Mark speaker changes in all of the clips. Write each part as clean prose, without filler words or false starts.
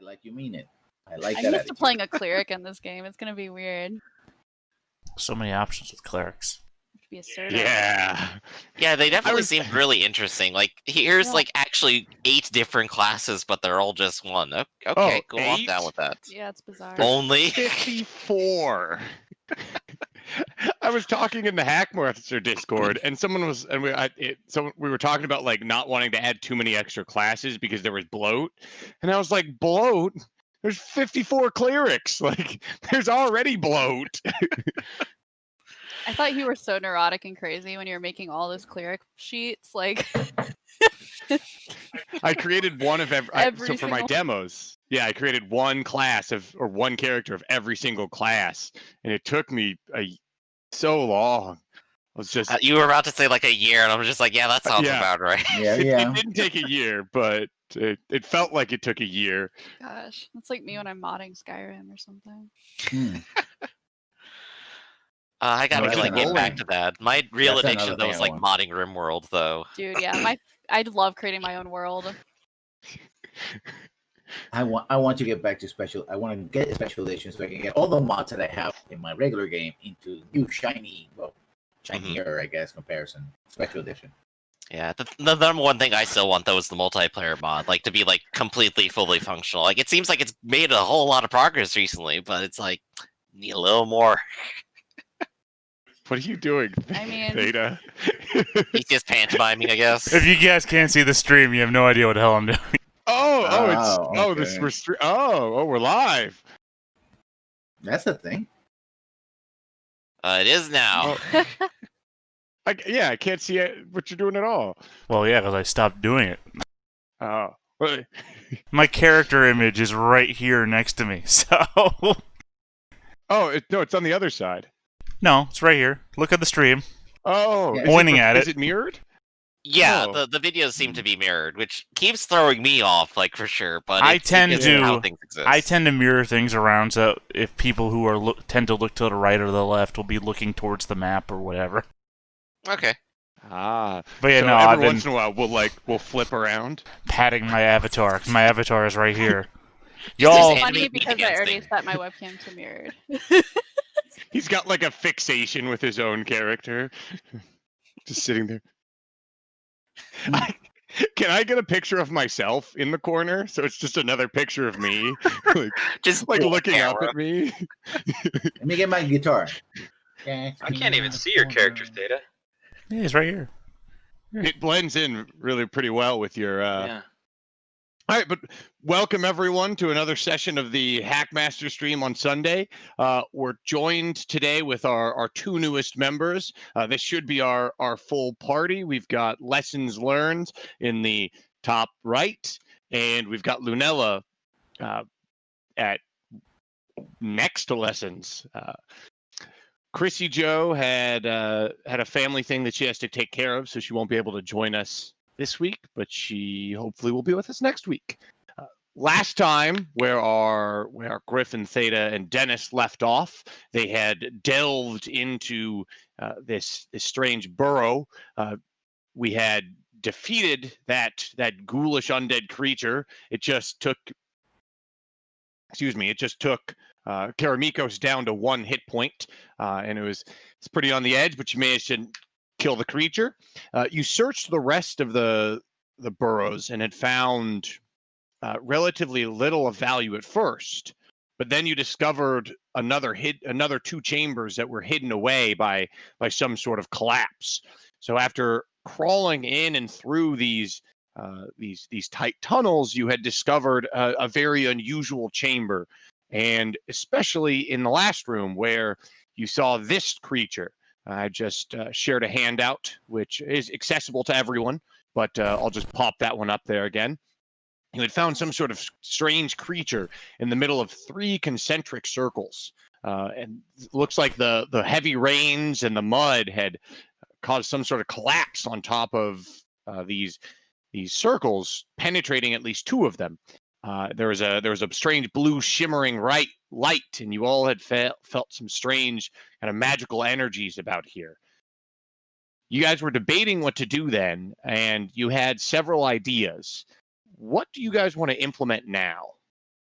Speaker 1: like you mean it. I like
Speaker 2: I'm
Speaker 1: that
Speaker 2: used to
Speaker 1: attitude.
Speaker 2: playing a cleric in this game. It's gonna be weird.
Speaker 3: So many options with clerics.
Speaker 2: Be assertive.
Speaker 4: Yeah, they definitely seemed really interesting. Like, here's like actually 8 different classes, but they're all just one. Okay, cool. I'm down with that.
Speaker 2: Yeah, it's bizarre.
Speaker 4: Only
Speaker 5: 54. I was talking in the Hackmaster Discord, and we were talking about like not wanting to add too many extra classes because there was bloat, and I was like, bloat? There's 54 clerics. Like, there's already bloat.
Speaker 2: I thought you were so neurotic and crazy when you were making all those cleric sheets. Like,
Speaker 5: I created one of so for my demos, I created one class or one character of every single class, and it took me so long. I was just
Speaker 4: you were about to say like a year, and I was just like, yeah, that sounds about right.
Speaker 1: Yeah.
Speaker 5: It didn't take a year, but it felt like it took a year.
Speaker 2: Gosh, that's like me when I'm modding Skyrim or something.
Speaker 4: I gotta get back to that. My real addiction though is like modding RimWorld, though.
Speaker 2: Dude, yeah, I love creating my own world.
Speaker 1: I want to get back to special. I want to get a special edition so I can get all the mods that I have in my regular game into new shinier, I guess, comparison special edition.
Speaker 4: Yeah, the number one thing I still want though is the multiplayer mod, like to be like completely fully functional. Like it seems like it's made a whole lot of progress recently, but it's like need a little more.
Speaker 5: What are you doing, Theta?
Speaker 4: He's just pantomiming, I guess.
Speaker 3: If you guys can't see the stream, you have no idea what the hell I'm doing.
Speaker 5: We're live.
Speaker 1: That's a thing.
Speaker 4: It is now.
Speaker 5: I can't see what you're doing at all.
Speaker 3: Well, yeah, because I stopped doing it.
Speaker 5: Oh.
Speaker 3: My character image is right here next to me, so...
Speaker 5: it's on the other side.
Speaker 3: No, it's right here. Look at the stream.
Speaker 5: Oh.
Speaker 3: Pointing at it.
Speaker 5: Is it mirrored?
Speaker 4: Yeah, the videos seem to be mirrored, which keeps throwing me off, like, for sure, but
Speaker 3: I tend
Speaker 4: how things exist.
Speaker 3: I tend to mirror things around, so if people who are tend to look to the right or the left will be looking towards the map or whatever.
Speaker 4: Okay.
Speaker 5: But
Speaker 3: yeah,
Speaker 5: so
Speaker 3: no,
Speaker 5: every once in a while we'll flip around.
Speaker 3: Patting my avatar, 'cause my avatar is right here.
Speaker 2: Y'all, it's funny because I already set my webcam to mirrored.
Speaker 5: He's got like a fixation with his own character. Just sitting there. Can I get a picture of myself in the corner? So it's just another picture of me, just like looking up at me.
Speaker 1: Let me get my guitar.
Speaker 6: I can't even see your character, Theta.
Speaker 3: Yeah, he's right here.
Speaker 5: It blends in really pretty well with your. All right, but welcome everyone to another session of the Hackmaster stream on Sunday. We're joined today with our 2 newest members. This should be our full party. We've got Lessons Learned in the top right, and we've got Lunella at next to Lessons. Chrissy Joe had a family thing that she has to take care of, so she won't be able to join us this week, but she hopefully will be with us next week. Last time, where our Griffin, Theta, and Dennis left off, they had delved into this strange burrow. We had defeated that ghoulish undead creature. It just took Karamikos down to 1 hit point, and it's pretty on the edge, but you managed to kill the creature. You searched the rest of the burrows and had found relatively little of value at first, but then you discovered another 2 chambers that were hidden away by some sort of collapse. So after crawling in and through these tight tunnels, you had discovered a very unusual chamber, and especially in the last room where you saw this creature. I just shared a handout, which is accessible to everyone, but I'll just pop that one up there again. You had found some sort of strange creature in the middle of 3 concentric circles. And it looks like the heavy rains and the mud had caused some sort of collapse on top of these circles, penetrating at least 2 of them. There was a strange blue shimmering light, and you all had felt some strange kind of magical energies about here. You guys were debating what to do then, and you had several ideas. What do you guys want to implement now?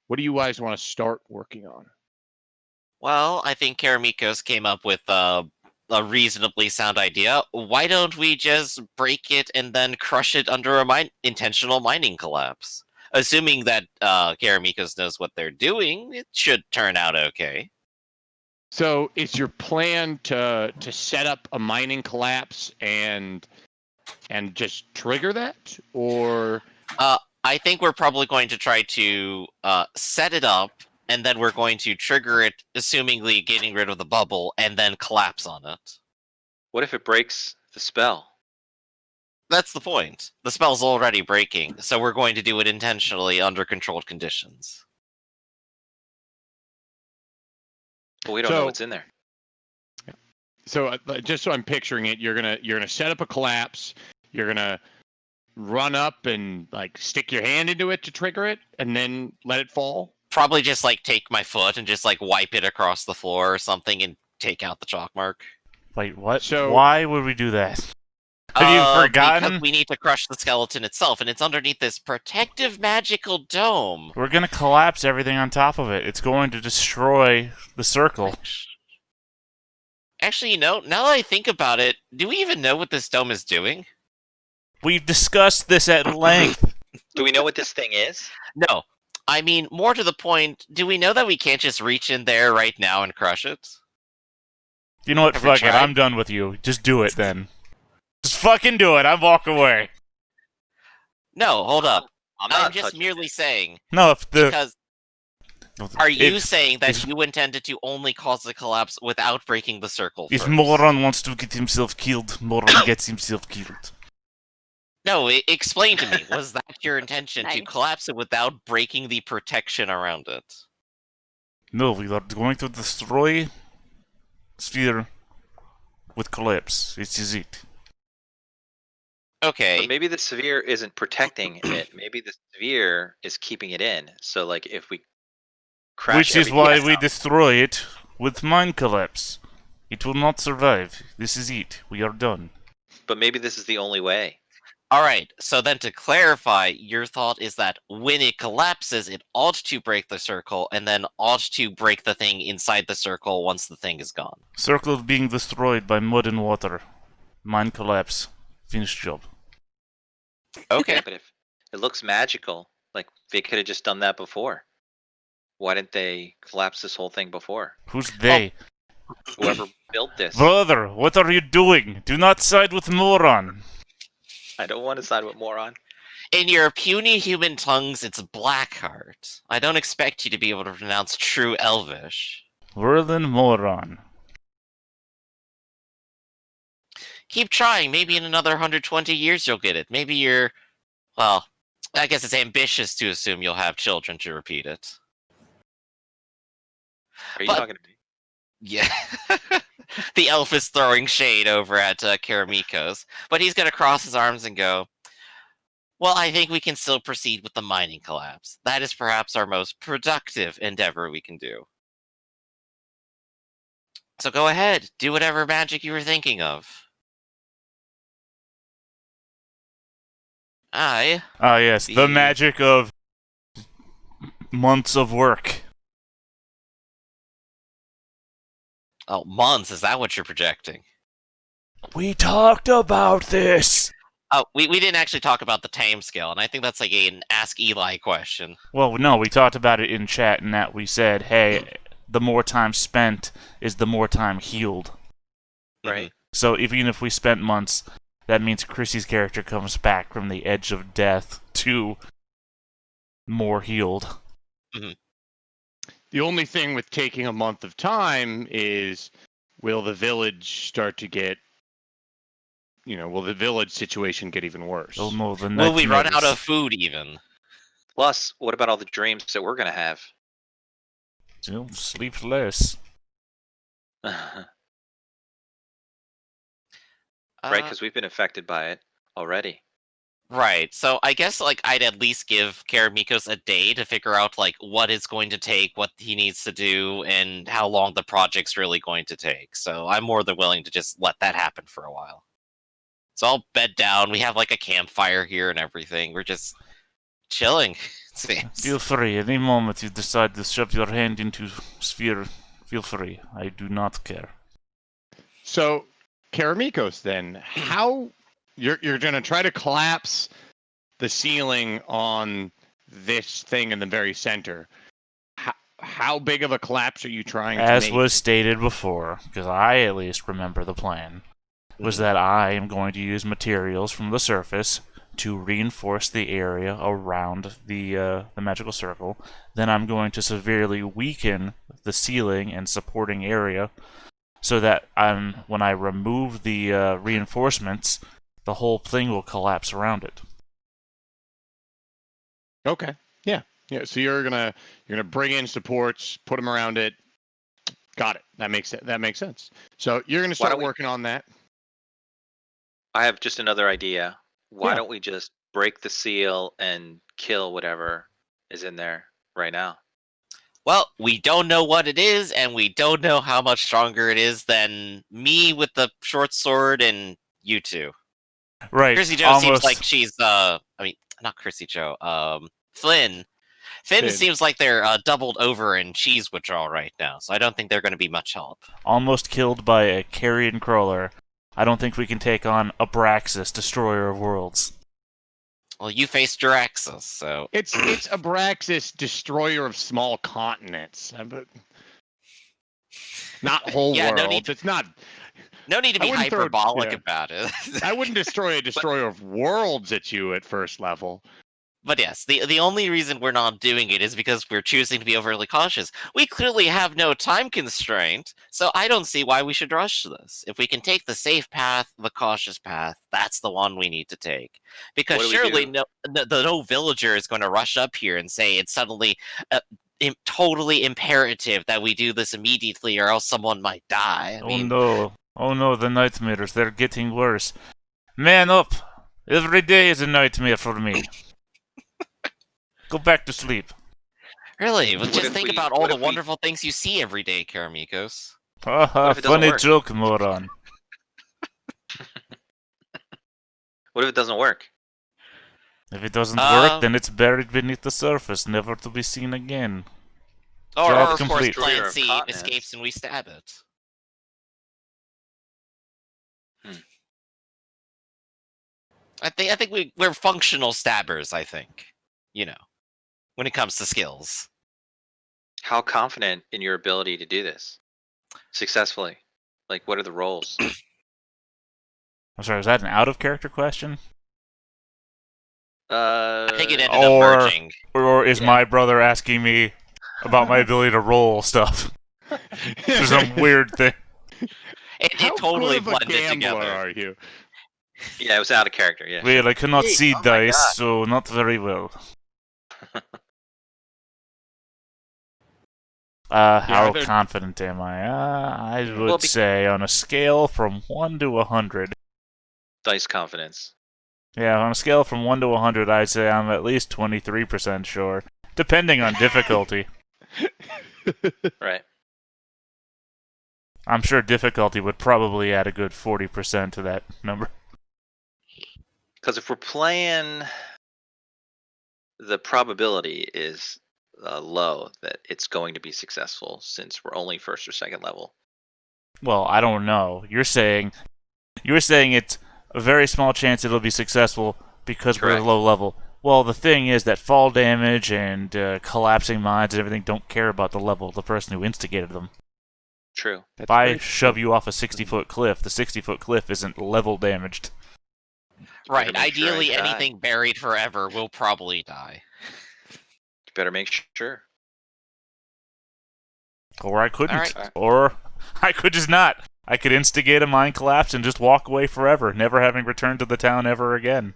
Speaker 5: What do you guys want to start working on?
Speaker 4: Well, I think Karamikos came up with a reasonably sound idea. Why don't we just break it and then crush it under a intentional mining collapse? Assuming that Karamikos knows what they're doing, it should turn out okay.
Speaker 5: So, is your plan to set up a mining collapse and just trigger that, or?
Speaker 4: I think we're probably going to try to set it up, and then we're going to trigger it, assumingly getting rid of the bubble, and then collapse on it.
Speaker 6: What if it breaks the spell?
Speaker 4: That's the point. The spell's already breaking, so we're going to do it intentionally under controlled conditions.
Speaker 6: But we don't know what's in there.
Speaker 5: So, just so I'm picturing it, you're gonna set up a collapse. You're gonna run up and like stick your hand into it to trigger it, and then let it fall.
Speaker 4: Probably just like take my foot and just like wipe it across the floor or something and take out the chalk mark.
Speaker 3: Wait, what?
Speaker 5: So-
Speaker 3: Why would we do that? Have you forgotten?
Speaker 4: Because we need to crush the skeleton itself, and it's underneath this protective magical dome.
Speaker 3: We're gonna collapse everything on top of it. It's going to destroy the circle.
Speaker 4: Actually, now that I think about it, do we even know what this dome is doing?
Speaker 3: We've discussed this at length.
Speaker 6: Do we know what this thing is?
Speaker 4: No. I mean, more to the point, do we know that we can't just reach in there right now and crush it?
Speaker 3: You know what?
Speaker 4: Have we
Speaker 3: Fuck it.
Speaker 4: tried?
Speaker 3: I'm done with you. Just do it then. Just fucking do it. I walk away.
Speaker 4: No, hold up.
Speaker 6: I'm
Speaker 4: I'm
Speaker 6: not
Speaker 4: just
Speaker 6: touching
Speaker 4: merely
Speaker 6: it.
Speaker 4: saying,
Speaker 3: No, if the
Speaker 4: because are you
Speaker 3: if-
Speaker 4: saying that
Speaker 3: if-
Speaker 4: you intended to only cause the collapse without breaking the circle
Speaker 3: if
Speaker 4: first?
Speaker 3: Moron wants to get himself killed, Moron gets himself killed.
Speaker 4: No, explain to me. Was that your intention to
Speaker 2: Nice.
Speaker 4: collapse it without breaking the protection around it?
Speaker 3: No, we are going to destroy sphere with collapse. This is it.
Speaker 4: Okay.
Speaker 6: But maybe the sphere isn't protecting it. Maybe the sphere is keeping it in. So, like, if we crash
Speaker 3: Which is
Speaker 6: everything
Speaker 3: why
Speaker 6: out-
Speaker 3: we destroy it with mine collapse. It will not survive. This is it. We are done.
Speaker 6: But maybe this is the only way.
Speaker 4: Alright, so then to clarify, your thought is that when it collapses, it ought to break the circle, and then ought to break the thing inside the circle once the thing is gone.
Speaker 3: Circle being destroyed by mud and water. Mine collapse. Finished job.
Speaker 4: Okay.
Speaker 6: But if it looks magical, like they could have just done that before. Why didn't they collapse this whole thing before?
Speaker 3: Who's they?
Speaker 6: Whoever built this.
Speaker 3: Brother, what are you doing? Do not side with Moron.
Speaker 6: I don't want to side with moron.
Speaker 4: In your puny human tongues, it's Blackheart. I don't expect you to be able to pronounce true Elvish.
Speaker 3: Whirlin Moron.
Speaker 4: Keep trying. Maybe in another 120 years you'll get it. Maybe you're... Well, I guess it's ambitious to assume you'll have children to repeat it.
Speaker 6: Are you
Speaker 4: But-
Speaker 6: talking to me?
Speaker 4: Yeah. The elf is throwing shade over at Karamikos, but he's going to cross his arms and go, well, I think we can still proceed with the mining collapse. That is perhaps our most productive endeavor we can do. So go ahead, do whatever magic you were thinking of. I...
Speaker 3: Ah, yes, the
Speaker 4: The-
Speaker 3: magic of months of work.
Speaker 4: Oh, months, is that what you're projecting?
Speaker 3: We talked about this.
Speaker 4: Oh, we didn't actually talk about the time scale, and I think that's like an Ask Eli question.
Speaker 3: Well, no, we talked about it in chat, and that we said, hey, the more time spent is the more time healed.
Speaker 6: Right.
Speaker 3: So even if we spent months, that means Chrissy's character comes back from the edge of death to more healed.
Speaker 5: The only thing with taking a month of time is, will the village start to get, will the village situation get even worse?
Speaker 3: Oh no, the
Speaker 4: Will we run out
Speaker 3: nightmares.
Speaker 4: of food even?
Speaker 6: Plus, what about all the dreams that we're going to have?
Speaker 3: You'll sleep less.
Speaker 6: Right,
Speaker 4: Uh,
Speaker 6: because we've been affected by it already.
Speaker 4: Right. So I guess like I'd at least give Karamikos a day to figure out like what it's going to take, what he needs to do, and how long the project's really going to take. So I'm more than willing to just let that happen for a while. So I'll bed down. We have like a campfire here and everything. We're just chilling, it seems.
Speaker 3: Feel free. Any moment you decide to shove your hand into sphere, feel free. I do not care.
Speaker 5: So, Karamikos, then, how you're going to try to collapse the ceiling on this thing in the very center? How big of a collapse are you trying to
Speaker 3: As
Speaker 5: make?
Speaker 3: was stated before, because I at least remember the plan, was that I am going to use materials from the surface to reinforce the area around the magical circle. Then I'm going to severely weaken the ceiling and supporting area so that when I remove the reinforcements, the whole thing will collapse around it.
Speaker 5: Okay. Yeah. So you're gonna bring in supports, put them around it. Got it. That makes sense. So you're gonna start working on that.
Speaker 6: I have just another idea. Why
Speaker 5: Yeah.
Speaker 6: don't we just break the seal and kill whatever is in there right now?
Speaker 4: Well, we don't know what it is, and we don't know how much stronger it is than me with the short sword and you two.
Speaker 3: Right.
Speaker 4: Chrissy Joe seems like she's I mean, not Chrissy Joe. Flynn. Finn seems like they're doubled over in cheese withdrawal right now, so I don't think they're going to be much help.
Speaker 3: Almost killed by a carrion crawler. I don't think we can take on Abraxas, Destroyer of Worlds.
Speaker 4: Well, you face Juraxus, so...
Speaker 5: It's Abraxas, Destroyer of Small Continents. Not whole worlds. It's not...
Speaker 4: No need to be hyperbolic about it.
Speaker 5: I wouldn't destroy a Destroyer of Worlds at you at first level.
Speaker 4: But yes, the only reason we're not doing it is because we're choosing to be overly cautious. We clearly have no time constraint, so I don't see why we should rush this. If we can take the safe path, the cautious path, that's the one we need to take. Because surely no villager is going to rush up here and say it's suddenly totally imperative that we do this immediately or else someone might die.
Speaker 3: Oh no, the nightmares, they're getting worse. Man up! Every day is a nightmare for me. Go back to sleep.
Speaker 4: Really? Well, just think about all the wonderful things you see every day, Karamikos.
Speaker 3: Haha, funny joke, moron.
Speaker 6: What if it doesn't work?
Speaker 3: If it doesn't work, then it's buried beneath the surface, never to be seen again.
Speaker 4: Or of course, Plant C escapes and we stab it. I think we're functional stabbers, I think. You know, when it comes to skills.
Speaker 6: How confident in your ability to do this successfully? Like, what are the roles?
Speaker 3: I'm sorry, is that an out-of-character question?
Speaker 4: I think it ended up merging.
Speaker 3: Or is my brother asking me about my ability to roll stuff? There's some weird thing.
Speaker 4: It totally blended together.
Speaker 5: How good of a gambler are you?
Speaker 6: Yeah, it was out of character, yeah.
Speaker 3: Well, I cannot see dice, so not very well. How confident am I? I would say on a scale from 1 to 100.
Speaker 6: Dice confidence.
Speaker 3: Yeah, on a scale from 1 to 100, I'd say I'm at least 23% sure, depending on difficulty.
Speaker 6: Right.
Speaker 3: I'm sure difficulty would probably add a good 40% to that number.
Speaker 6: Because if we're playing, the probability is low that it's going to be successful since we're only first or second level.
Speaker 3: Well, I don't know. You're saying it's a very small chance it'll be successful because we're low level. Well, the thing is that fall damage and collapsing mines and everything don't care about the level of the person who instigated them.
Speaker 6: True.
Speaker 3: If I shove you off a 60-foot cliff, the 60-foot cliff isn't level damaged.
Speaker 4: Right, ideally anything buried forever will probably die.
Speaker 6: You better make sure.
Speaker 3: Or I couldn't. Or I could just not. I could instigate a mine collapse and just walk away forever, never having returned to the town ever again.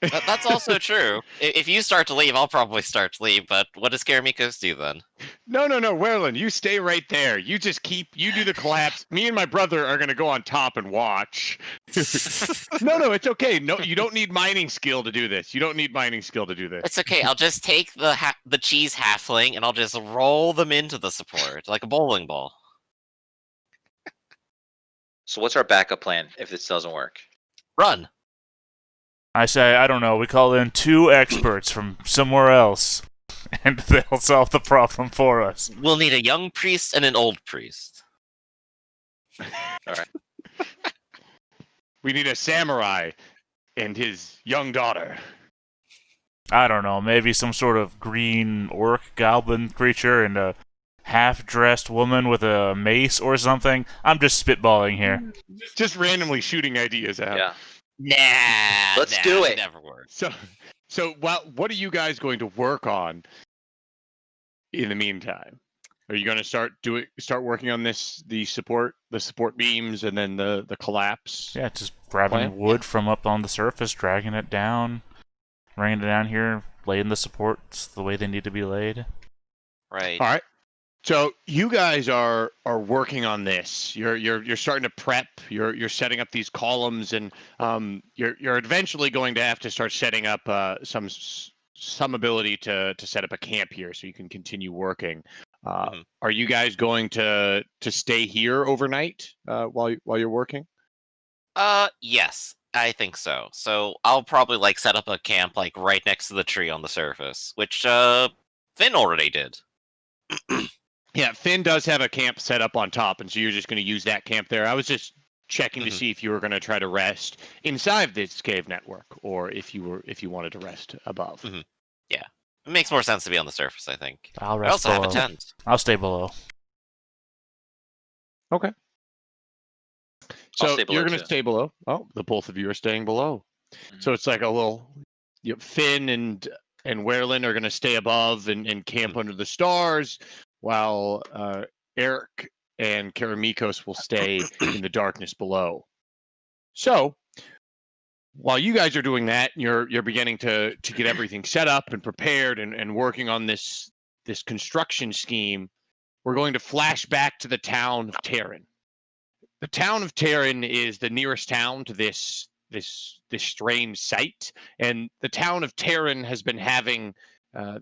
Speaker 4: That's also true. If you start to leave, I'll probably start to leave, but what does Karamikos do then?
Speaker 5: No, Werlin, you stay right there. You do the collapse. Me and my brother are going to go on top and watch. No, it's okay. No, you don't need mining skill to do this. It's
Speaker 4: okay. I'll just take the cheese halfling and I'll just roll them into the support like a bowling ball.
Speaker 6: So what's our backup plan if this doesn't work?
Speaker 4: Run.
Speaker 3: I say, I don't know, we call in 2 experts from somewhere else, and they'll solve the problem for us.
Speaker 4: We'll need a young priest and an old priest.
Speaker 6: All right.
Speaker 5: We need a samurai and his young daughter.
Speaker 3: I don't know, maybe some sort of green orc goblin creature and a half-dressed woman with a mace or something. I'm just spitballing here.
Speaker 5: Just randomly shooting ideas out.
Speaker 6: Yeah.
Speaker 4: Nah.
Speaker 6: Let's do it.
Speaker 4: Never works.
Speaker 5: So what are you guys going to work on in the meantime? Are you going to start working on the support beams and then the collapse?
Speaker 3: Yeah, just grabbing
Speaker 5: Plan?
Speaker 3: wood from up on the surface, dragging it down, bringing it down here, laying the supports the way they need to be laid.
Speaker 4: Right.
Speaker 5: All right. So you guys are working on this. You're starting to prep. You're setting up these columns, and you're eventually going to have to start setting up some ability to set up a camp here, so you can continue working.
Speaker 4: Mhm.
Speaker 5: Are you guys going to stay here overnight while you're working?
Speaker 4: Yes, I think so. So I'll probably set up a camp right next to the tree on the surface, which Finn already did.
Speaker 5: Yeah, Finn does have a camp set up on top, and so you're just going to use that camp there. I was just checking to
Speaker 4: Mhm.
Speaker 5: see if you were going to try to rest inside this cave network, or if you wanted to rest above.
Speaker 4: Mhm. Yeah, it makes more sense to be on the surface, I think.
Speaker 3: I'll
Speaker 4: I
Speaker 3: rest
Speaker 4: also
Speaker 3: below.
Speaker 4: have a tent.
Speaker 3: I'll stay below.
Speaker 5: Okay.
Speaker 6: I'll
Speaker 5: So
Speaker 6: stay below
Speaker 5: you're going to
Speaker 6: too.
Speaker 5: stay below. Oh, the both of you are staying below. So it's like a little. Finn and Werlin are going to stay above and camp under the stars, while Eric and Karamikos will stay in the darkness below. So while you guys are doing that, you're beginning to get everything set up and prepared and working on this construction scheme. We're going to flash back to the town of Terran. The town of Terran is the nearest town to this strange site, and the town of Terran has been having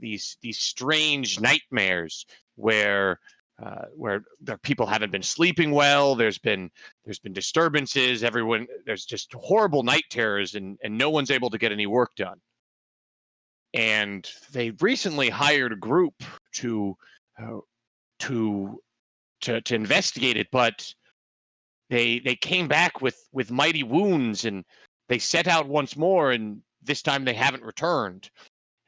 Speaker 5: these strange nightmares where the people haven't been sleeping well. There's been disturbances. There's just horrible night terrors, and no one's able to get any work done. And they recently hired a group to investigate it, but they came back with mighty wounds, and they set out once more, and this time they haven't returned.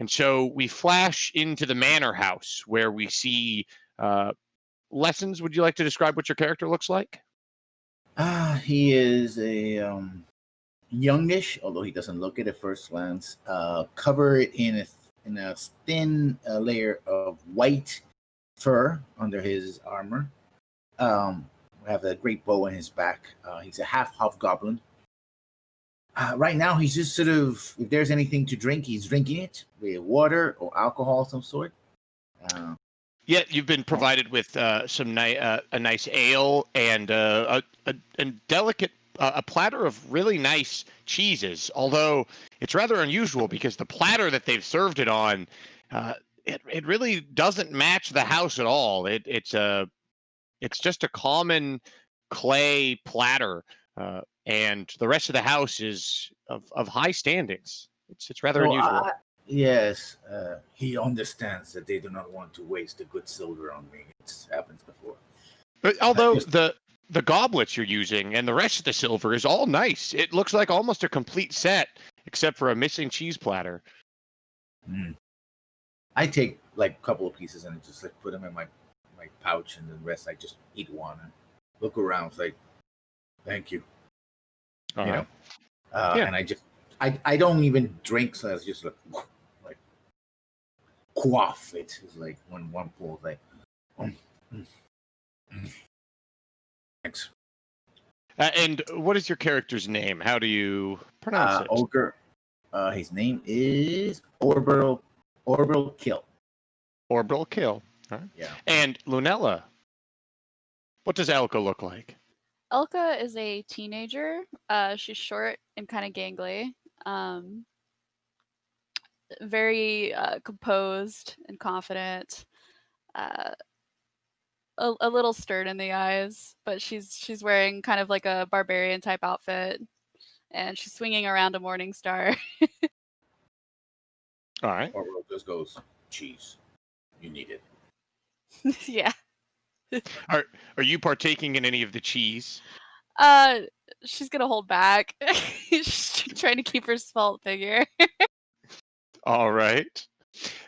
Speaker 5: And so we flash into the manor house where we see Lessons. Would you like to describe what your character looks like?
Speaker 1: He is a youngish, although he doesn't look it at first glance. Covered in a thin layer of white fur under his armor. Have a great bow in his back. He's a half hobgoblin. Right now, he's just sort of, if there's anything to drink, he's drinking it with water or alcohol of some sort.
Speaker 5: Yeah, you've been provided with a nice ale and a delicate a platter of really nice cheeses. Although it's rather unusual because the platter that they've served it on, it really doesn't match the house at all. It's just a common clay platter, and the rest of the house is of high standings. It's rather unusual.
Speaker 1: Yes, he understands that they do not want to waste a good silver on me. It's happened before.
Speaker 5: But although the goblets you're using and the rest of the silver is all nice, it looks like almost a complete set, except for a missing cheese platter.
Speaker 1: I take a couple of pieces and just put them in my pouch, and the rest I just eat one and look around. It's like, thank you.
Speaker 5: All right.
Speaker 1: Yeah. And I don't even drink, so it's just like quaff it. It's like one pull, Thanks.
Speaker 5: And what is your character's name? How do you pronounce it?
Speaker 1: Ogre. His name is Orbital Kill.
Speaker 5: Orbital Kill. All right.
Speaker 1: Yeah.
Speaker 5: And Lunella, what does Elka look like?
Speaker 2: Elka is a teenager. She's short and kind of gangly. Very composed and confident. A little stern in the eyes, but she's wearing kind of like a barbarian type outfit, and she's swinging around a morning star.
Speaker 5: All right.
Speaker 1: Orville just goes, cheese. You need it.
Speaker 2: Yeah.
Speaker 5: Are you partaking in any of the cheese?
Speaker 2: She's gonna hold back. She's trying to keep her svelte figure.
Speaker 5: All right.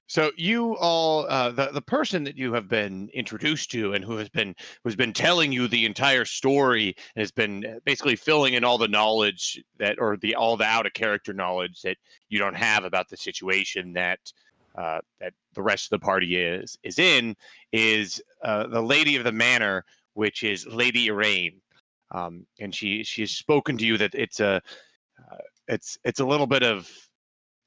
Speaker 5: So you all, the person that you have been introduced to and who's been telling you the entire story and has been basically filling in all the knowledge all the out of character knowledge that you don't have about the situation that that the rest of the party is the lady of the manor, which is Lady Iraine, and she has spoken to you that it's a little bit of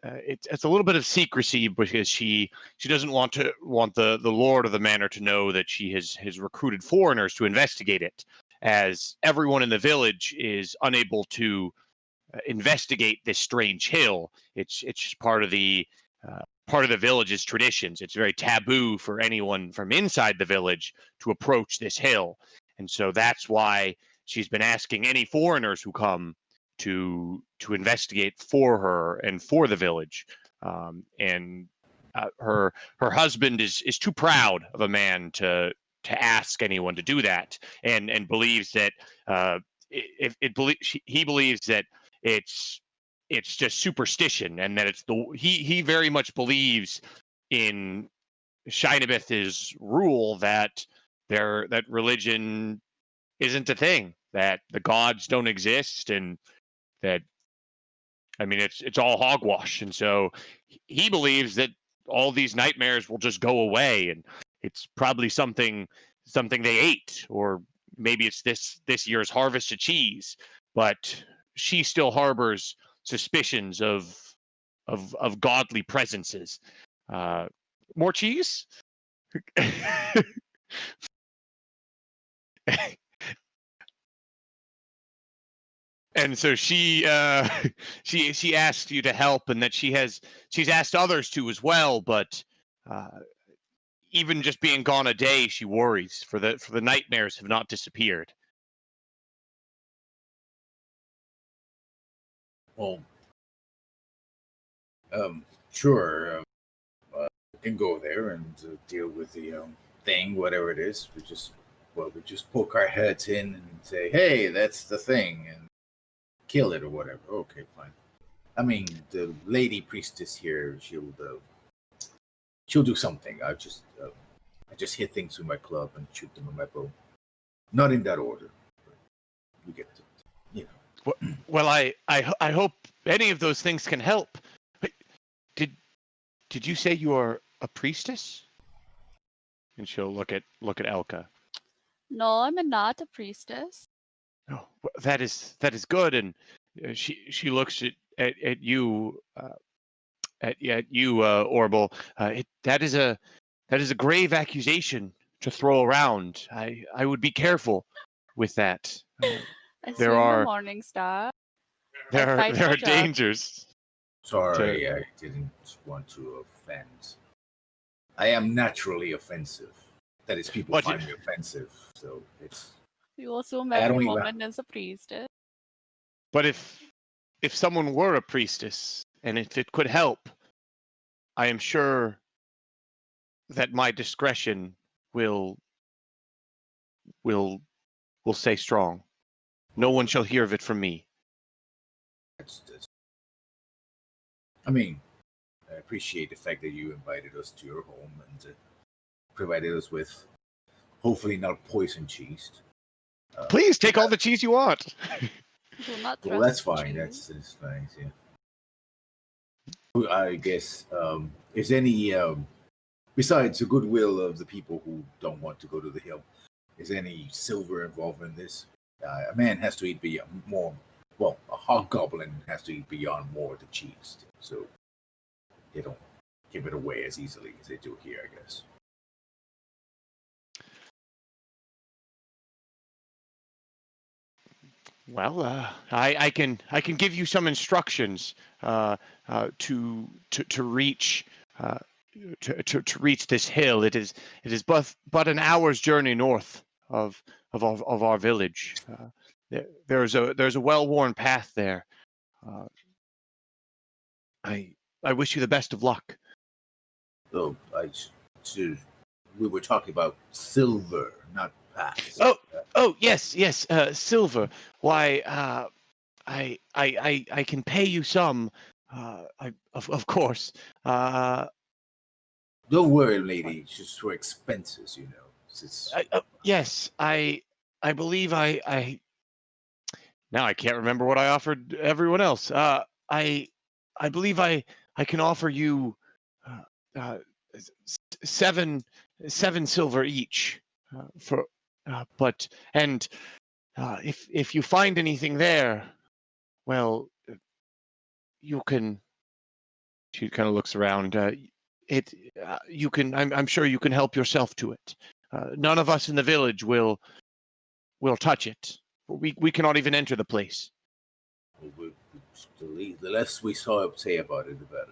Speaker 5: it's a little bit of secrecy because she doesn't want the lord of the manor to know that she has recruited foreigners to investigate it, as everyone in the village is unable to investigate this strange hill. It's just part of the village's traditions. It's very taboo for anyone from inside the village to approach this hill, and so that's why she's been asking any foreigners who come to investigate for her and for the village. And her husband is too proud of a man to ask anyone to do that, and believes that he believes that it's just superstition, and that he very much believes in Shinabeth's rule that religion isn't a thing, that the gods don't exist, and that, I mean, it's all hogwash. And so he believes that all these nightmares will just go away, and it's probably something they ate, or maybe it's this year's harvest of cheese. But she still harbors suspicions of godly presences. More cheese? And so she she asked you to help, and that she's asked others to as well. But even just being gone a day, she worries, for the nightmares have not disappeared.
Speaker 1: Well, sure. We can go there and deal with the thing, whatever it is. We just poke our heads in and say, "Hey, that's the thing," and kill it or whatever. Okay, fine. I mean, the lady priestess here, she'll do something. I just hit things with my club and shoot them with my bow. Not in that order. But you get to, you know.
Speaker 5: Well, I hope any of those things can help. Did you say you are a priestess? And she'll look at Elka.
Speaker 2: No, I'm not a priestess.
Speaker 5: Oh, that is good. And she looks at you, at you, Orble. That is a grave accusation to throw around. I would be careful with that.
Speaker 2: I
Speaker 5: There
Speaker 2: swing
Speaker 5: are
Speaker 2: the morning star.
Speaker 5: there
Speaker 2: fight
Speaker 5: are
Speaker 2: for Chuck.
Speaker 5: dangers.
Speaker 1: Sorry, I didn't want to offend. I am naturally offensive. That is, people find me offensive. So it's.
Speaker 2: You assume
Speaker 1: I don't
Speaker 2: every
Speaker 1: even-
Speaker 2: woman is a priestess.
Speaker 5: But if someone were a priestess, and if it could help, I am sure that my discretion will stay strong. No one shall hear of it from me.
Speaker 1: I mean, I appreciate the fact that you invited us to your home and provided us with, hopefully not poison cheese.
Speaker 5: Please take all the cheese you want.
Speaker 2: Do not
Speaker 1: Well, that's
Speaker 2: trust
Speaker 1: fine.
Speaker 2: cheese.
Speaker 1: That's nice. Yeah. I guess is any besides the goodwill of the people who don't want to go to the hill, is any silver involved in this? A man has to eat beyond more. Well, a hobgoblin has to eat beyond more than cheese, so they don't give it away as easily as they do here, I guess.
Speaker 5: Well, I can give you some instructions to reach to reach this hill. It is but an hour's journey north of our village. There's a well-worn path there. I wish you the best of luck.
Speaker 1: Oh, we were talking about silver, not paths.
Speaker 5: Oh, yes, silver. Why, I can pay you some. Of course.
Speaker 1: Don't worry, lady. It's just for expenses, you know.
Speaker 5: Yes, I believe I. Now I can't remember what I offered everyone else. I believe I can offer you uh, uh, seven silver each for. But and if you find anything there, well, you can. She kind of looks around. You can. I'm sure you can help yourself to it. None of us in the village will touch it. We cannot even enter the place.
Speaker 1: The less we say about it, the better.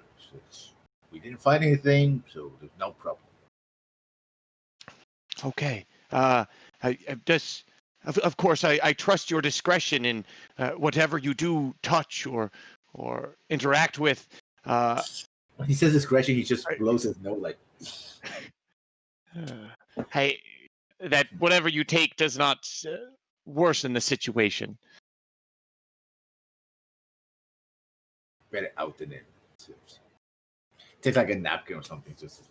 Speaker 1: We didn't find anything, so there's no problem.
Speaker 5: Okay. I just, of course, I trust your discretion in whatever you do touch or interact with.
Speaker 1: When he says discretion, he just blows his nose like.
Speaker 5: Hey, that whatever you take does not worsen the situation.
Speaker 1: Better out than in. Takes like a napkin or something. Just.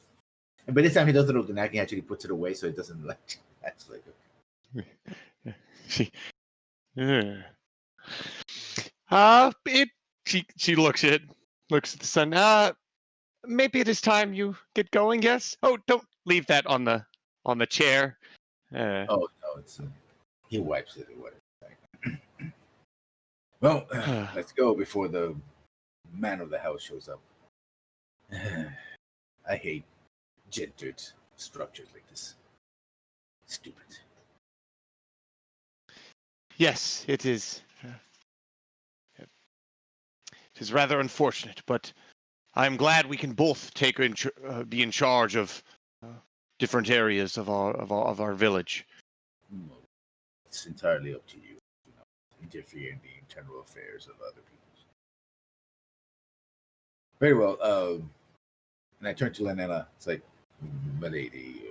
Speaker 1: And by this time, he does it with the napkin. He actually puts it away so it doesn't like. That's like.
Speaker 5: She she looks at the sun. Maybe it is time you get going. Yes. Oh, don't leave that on the chair.
Speaker 1: Oh no, it's he wipes it or whatever. Well, let's go before the man of the house shows up. I hate gendered structures like this. Stupid.
Speaker 5: Yes, it is. It is rather unfortunate, but I'm glad we can both be in charge of different areas of our village.
Speaker 1: It's entirely up to you. Interfere in the internal affairs of other people. Very well. And I turn to Lanella. It's like, milady.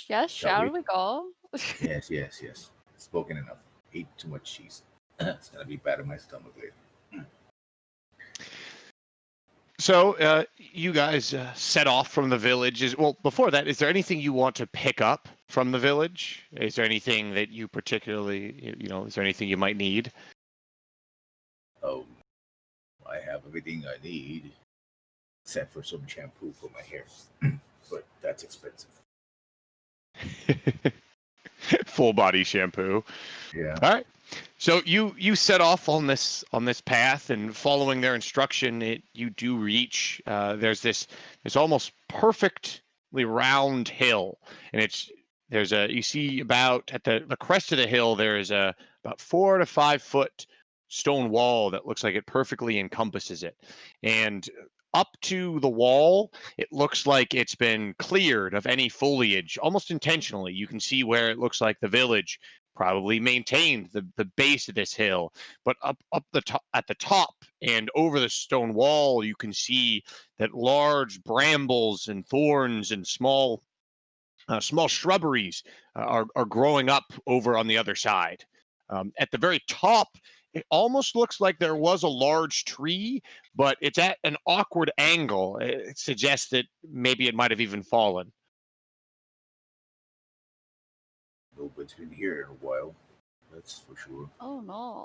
Speaker 2: Yes, shall we go?
Speaker 1: Yes. Spoken enough. Ate too much cheese. It's gonna be bad in my stomach later.
Speaker 5: So you guys set off from the village. Well, before that, is there anything you want to pick up from the village? Is there anything that you particularly, is there anything you might need?
Speaker 1: I have everything I need, except for some shampoo for my hair. But that's expensive.
Speaker 5: Full body shampoo.
Speaker 1: Yeah.
Speaker 5: All right. So you set off on this path, and following their instruction, you do reach. There's this almost perfectly round hill, and you see about at the crest of the hill there is a about 4 to 5 foot stone wall that looks like it perfectly encompasses it, and up to the wall it looks like it's been cleared of any foliage almost intentionally. You can see where it looks like the village probably maintained the base of this hill, but up the top at the top and over the stone wall you can see that large brambles and thorns and small shrubberies are growing up over on the other side. At the very top, it almost looks like there was a large tree, but it's at an awkward angle. It suggests that maybe it might have even fallen.
Speaker 1: Nobody's been here in a while. That's for sure.
Speaker 2: Oh no.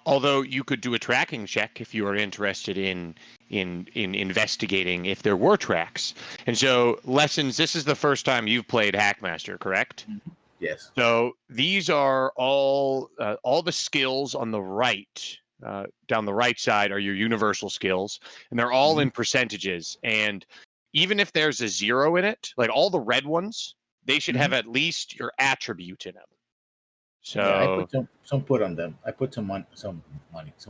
Speaker 5: Although you could do a tracking check if you are interested in investigating if there were tracks. And so, Lessons, this is the first time you've played Hackmaster, correct?
Speaker 1: Mm-hmm. Yes.
Speaker 5: So these are all the skills on the right, down the right side are your universal skills, and they're all in percentages. And even if there's a 0 in it, like all the red ones, they should have at least your attribute in them. So
Speaker 1: yeah, I put some put on them. I put some money, some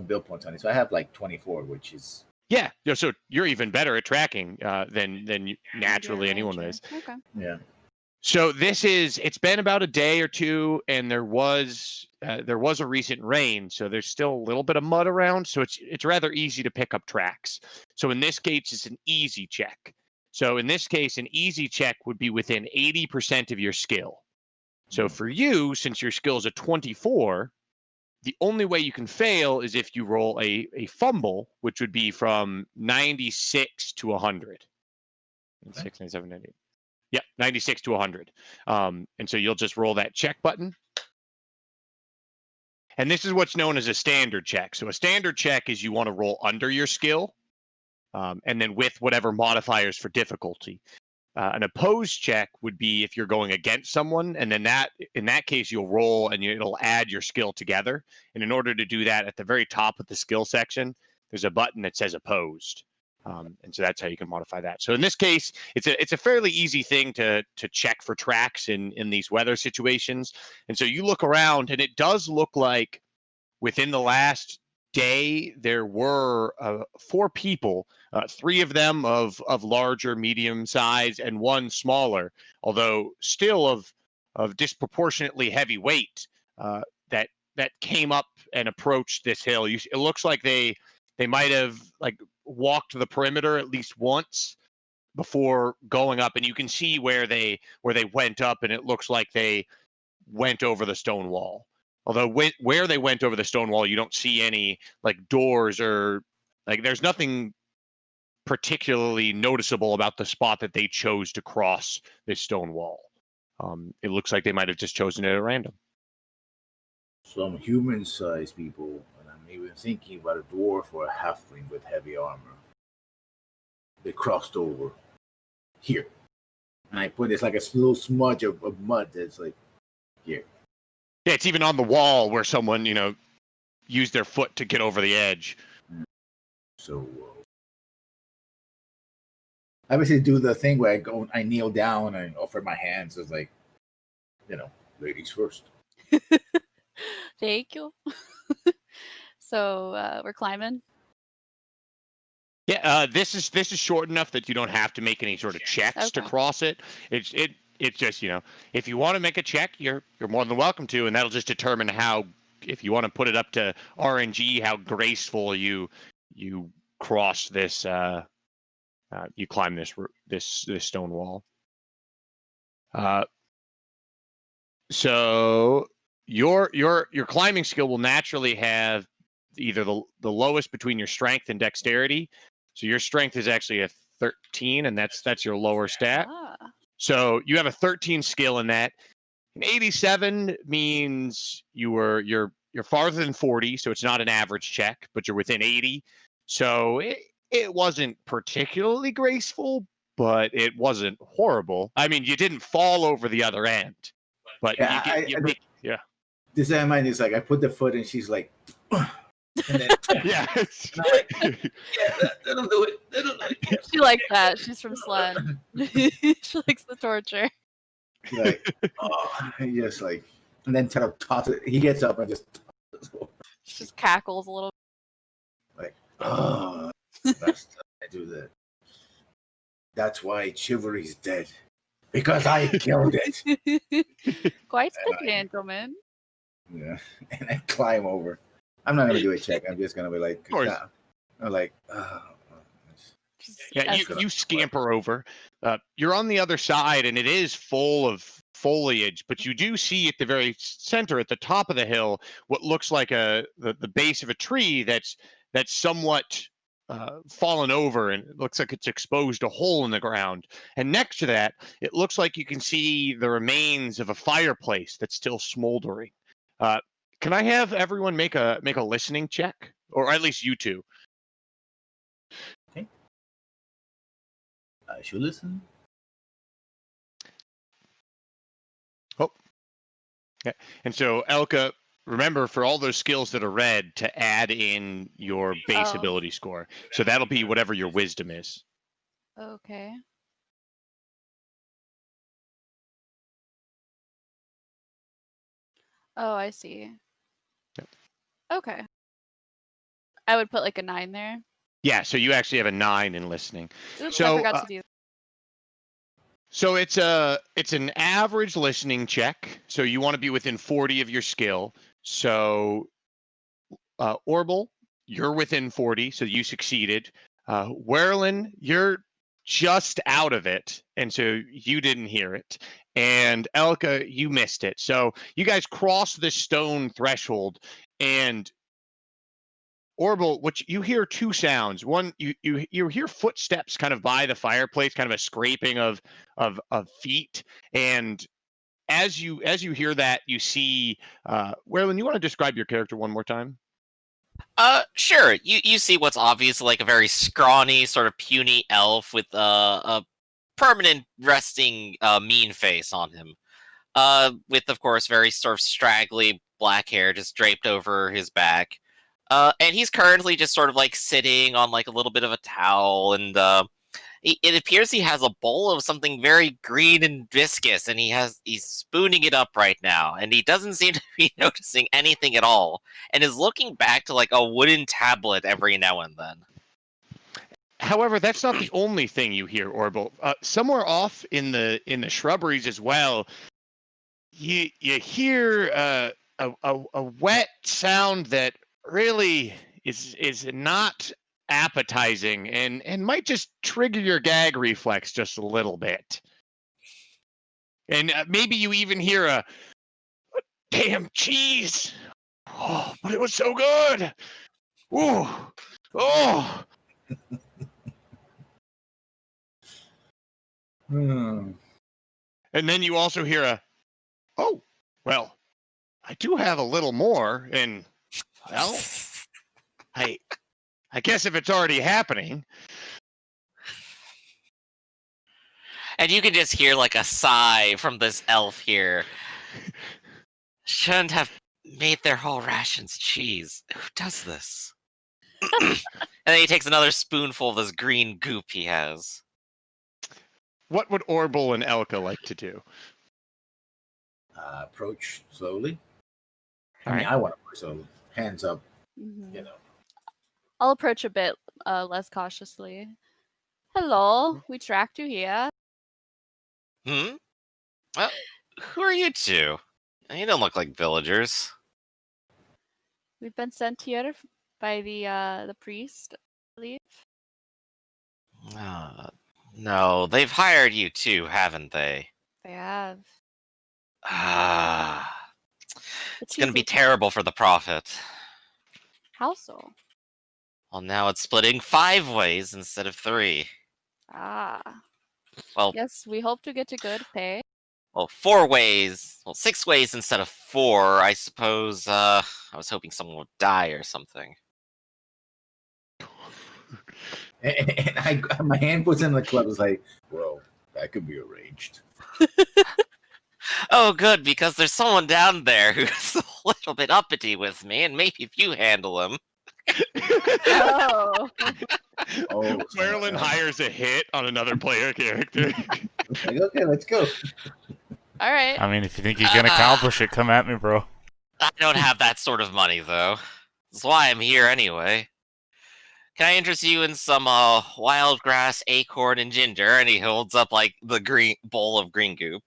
Speaker 1: bill points on it. So I have like 24, which is
Speaker 5: yeah. So you're even better at tracking than naturally anyone is.
Speaker 2: Okay.
Speaker 1: Yeah.
Speaker 5: So it's been about a day or two, and there was a recent rain, so there's still a little bit of mud around, so it's rather easy to pick up tracks. So in this case, it's an easy check. So in this case, an easy check would be within 80% of your skill. So for you, since your skill is a 24, the only way you can fail is if you roll a fumble, which would be from 96 to 100. 96, 97, 98. Yep, 96 to 100. And so you'll just roll that check button. And this is what's known as a standard check. So a standard check is you want to roll under your skill, and then with whatever modifiers for difficulty. An opposed check would be if you're going against someone, and then in that case you'll roll and it'll add your skill together. And in order to do that, at the very top of the skill section, there's a button that says opposed. And so that's how you can modify that. So in this case, it's a fairly easy thing to check for tracks in these weather situations. And so you look around, and it does look like within the last day there were 4 people, 3 of them of larger, medium size, and 1 smaller, although still of disproportionately heavy weight, that came up and approached this hill. It looks like they might have like walked the perimeter at least once before going up, and you can see where they went up, and it looks like they went over the stone wall. Although where they went over the stone wall, you don't see any like doors or like there's nothing particularly noticeable about the spot that they chose to cross this stone wall. It looks like they might have just chosen it at random.
Speaker 1: Some human-sized people, and I'm even thinking about a dwarf or a halfling with heavy armor. They crossed over here, and I put this like a little smudge of mud that's like here.
Speaker 5: Yeah, it's even on the wall where someone used their foot to get over the edge.
Speaker 1: So I basically do the thing where I kneel down and offer my hands as like, ladies first.
Speaker 2: Thank you. So we're climbing.
Speaker 5: Yeah, this is short enough that you don't have to make any sort of checks to cross it. It's just if you want to make a check, you're more than welcome to, and that'll just determine how, if you want to put it up to RNG, how graceful you cross this. You climb this stone wall. So your climbing skill will naturally have either the lowest between your strength and dexterity. So your strength is actually a 13, and that's your lower stat. So you have a 13 skill in that. An 87 means you're farther than 40, so it's not an average check, but you're within 80. So it wasn't particularly graceful, but it wasn't horrible. I mean, you didn't fall over the other end, but yeah.
Speaker 1: This in mind is like I put the foot and she's like, and then
Speaker 5: yeah.
Speaker 1: Like, yeah, that'll do it.
Speaker 2: She likes that. She's from Sled. She likes the torture.
Speaker 1: Like, and just like, and then kind of toss it. He gets up and
Speaker 2: just cackles a little.
Speaker 1: Like, that's I do that. That's why chivalry's dead, because I killed it.
Speaker 2: Quite the gentleman.
Speaker 1: Yeah, and I climb over. I'm not gonna do a check. I'm just gonna be like, I'm like,
Speaker 5: yeah. You scamper over. You're on the other side, and it is full of foliage, but you do see at the very center, at the top of the hill, what looks like the base of a tree that's somewhat fallen over, and it looks like it's exposed a hole in the ground. And next to that, it looks like you can see the remains of a fireplace that's still smoldering. Can I have everyone make a listening check, or at least you two?
Speaker 1: Okay. I should listen.
Speaker 5: Oh. Yeah. And so, Elka, remember, for all those skills that are red, to add in your base ability score. So that'll be whatever your wisdom is.
Speaker 2: Okay. Oh, I see.
Speaker 5: Yep.
Speaker 2: Okay. I would put like a 9 there.
Speaker 5: Yeah, so you actually have a 9 in listening.
Speaker 2: Oops,
Speaker 5: so,
Speaker 2: I forgot to do that.
Speaker 5: So it's an average listening check. So you want to be within 40 of your skill. So Orbital, you're within 40, so you succeeded. Werlin, you're just out of it, and so you didn't hear it. And Elka, you missed it. So you guys cross the stone threshold, and Orbital, which you hear two sounds. One, you hear footsteps kind of by the fireplace, kind of a scraping of feet. And as you hear that, you see Werlin, you want to describe your character one more time?
Speaker 4: Sure. You see what's obviously like a very scrawny, sort of puny elf with a permanent resting mean face on him. With of course very sort of straggly black hair just draped over his back. And he's currently just sort of like sitting on like a little bit of a towel, and it appears he has a bowl of something very green and viscous, and he's spooning it up right now, and he doesn't seem to be noticing anything at all, and is looking back to like a wooden tablet every now and then.
Speaker 5: However, that's not the only thing you hear, Orbital. Somewhere off in the shrubberies as well, you hear a wet sound that really is not appetizing and might just trigger your gag reflex just a little bit. And maybe you even hear a damn cheese. Oh, but it was so good. Ooh. Oh.
Speaker 1: Hmm.
Speaker 5: And then you also hear a, oh, well, I do have a little more, and well, I guess if it's already happening.
Speaker 4: And you can just hear like a sigh from this elf here. Shouldn't have made their whole rations cheese. Who does this? And then he takes another spoonful of this green goop he has.
Speaker 5: What would Orbital and Elka like to do?
Speaker 1: Approach slowly. I
Speaker 4: All
Speaker 1: mean,
Speaker 4: right.
Speaker 1: I want to approach slowly. Hands up,
Speaker 2: Mhm.
Speaker 1: you know.
Speaker 2: I'll approach a bit less cautiously. Hello, we tracked you here.
Speaker 4: Hmm? Well, who are you two? You don't look like villagers.
Speaker 2: We've been sent here by the priest, I believe.
Speaker 4: No, they've hired you too, haven't they?
Speaker 2: They have.
Speaker 4: Ah,
Speaker 2: The
Speaker 4: it's gonna
Speaker 2: cheese
Speaker 4: be
Speaker 2: is
Speaker 4: terrible for the profit.
Speaker 2: how so?
Speaker 4: Well, now it's splitting 5 ways instead of 3.
Speaker 2: Ah.
Speaker 4: Well,
Speaker 2: Yes, we hope to get a good pay.
Speaker 4: well, 4 ways. Well, 6 ways instead of 4. I suppose. I was hoping someone would die or something.
Speaker 1: And my hand puts in the club. It's like, well, that could be arranged.
Speaker 4: Oh, good, because there's someone down there who's a little bit uppity with me, and maybe if you handle him.
Speaker 2: Oh.
Speaker 1: Oh,
Speaker 5: Marilyn hires a hit on another player character.
Speaker 1: like, okay, let's go.
Speaker 2: All right.
Speaker 3: I mean, if you think you can accomplish it, come at me, bro.
Speaker 4: I don't have that sort of money, though. That's why I'm here anyway. Can I interest you in some wild grass, acorn, and ginger? And he holds up like the green bowl of green goop.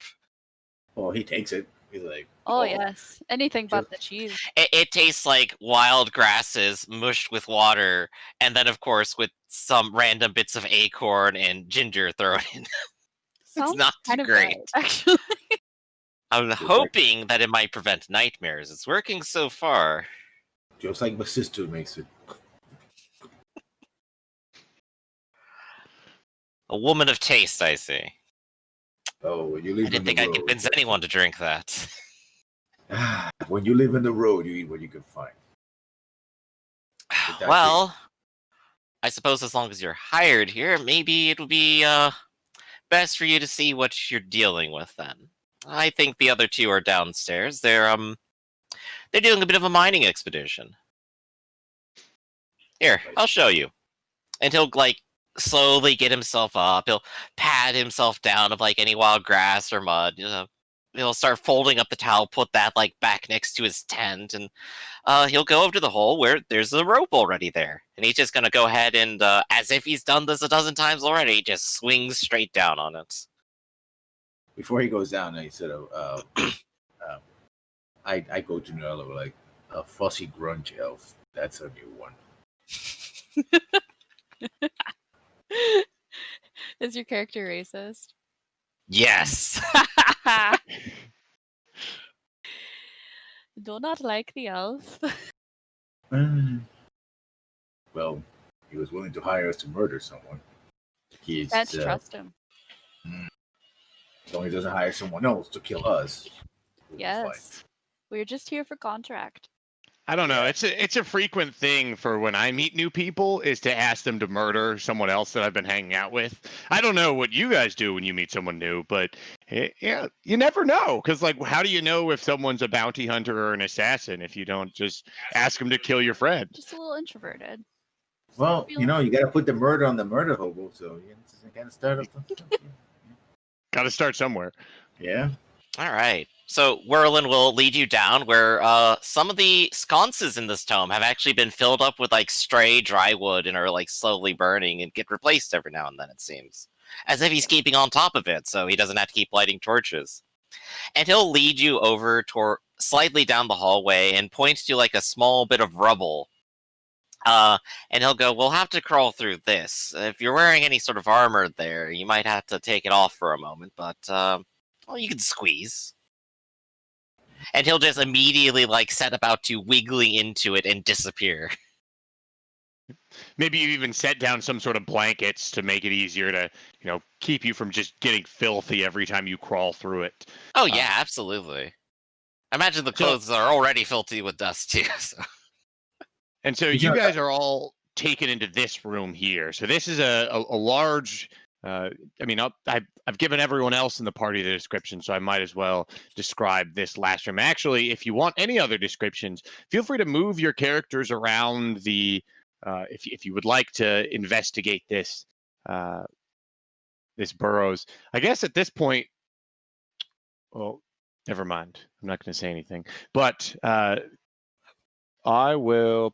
Speaker 1: Oh, he takes it. He's like,
Speaker 2: Oh yes, anything but the cheese.
Speaker 4: It tastes like wild grasses mushed with water, and then of course with some random bits of acorn and ginger thrown in.
Speaker 2: Sounds
Speaker 4: not too
Speaker 2: kind of
Speaker 4: great.
Speaker 2: good, actually.
Speaker 4: I'm hoping that it might prevent nightmares. It's working so far.
Speaker 1: just like my sister makes it.
Speaker 4: A woman of taste, I see.
Speaker 1: Oh, when you live
Speaker 4: I didn't
Speaker 1: on
Speaker 4: think
Speaker 1: the
Speaker 4: I'd
Speaker 1: road.
Speaker 4: convince anyone to drink that.
Speaker 1: When you live in the road, you eat what you can find. That's
Speaker 4: Well, I suppose as long as you're hired here, maybe it would be best for you to see what you're dealing with then. I think the other two are downstairs. They're doing a bit of a mining expedition. Here, I'll show you. And he'll like slowly get himself up. He'll pat himself down of like any wild grass or mud. You know, he'll start folding up the towel, put that like back next to his tent, and he'll go over to the hole where there's a rope already there. And he's just gonna go ahead and, as if he's done this a dozen times already, just swings straight down on it.
Speaker 1: before he goes down, I sort of I go to another level, like a fussy grunge elf. That's a new one.
Speaker 2: Is your character racist?
Speaker 4: Yes.
Speaker 2: Do not like the elf.
Speaker 1: Well, he was willing to hire us to murder someone. He's
Speaker 2: Can't trust him.
Speaker 1: as long as he doesn't hire someone else to kill us. We'll be fine.
Speaker 2: Yes. We're just here for contract.
Speaker 5: I don't know.
Speaker 1: Yeah.
Speaker 5: It's a frequent thing for when I meet new people is to ask them to murder someone else that I've been hanging out with. I don't know what you guys do when you meet someone new, but yeah, you never know. Because like, how do you know if someone's a bounty hunter or an assassin if you don't just ask them to kill your friend?
Speaker 2: Just a little introverted.
Speaker 1: Well, you know, you got to put the murder on the murder hobo, so you got to start off.
Speaker 5: Got to start somewhere.
Speaker 1: Yeah.
Speaker 4: All right. So Whirlin will lead you down where some of the sconces in this tome have actually been filled up with like stray dry wood and are like slowly burning and get replaced every now and then, it seems. As if he's keeping on top of it, so he doesn't have to keep lighting torches. And he'll lead you over slightly down the hallway and point to like a small bit of rubble. And he'll go, we'll have to crawl through this. If you're wearing any sort of armor there, you might have to take it off for a moment, but well, you can squeeze. And he'll just immediately like set about to wiggling into it and disappear.
Speaker 5: Maybe you even set down some sort of blankets to make it easier to, keep you from just getting filthy every time you crawl through it.
Speaker 4: Oh yeah, absolutely. I imagine the clothes are already filthy with dust too. So.
Speaker 5: And so you guys are all taken into this room here. So this is a large. I've given everyone else in the party the description, so I might as well describe this last room. Actually, if you want any other descriptions, feel free to move your characters around the. If you would like to investigate this burrows, I guess at this point. Well, never mind. I'm not going to say anything, but. I will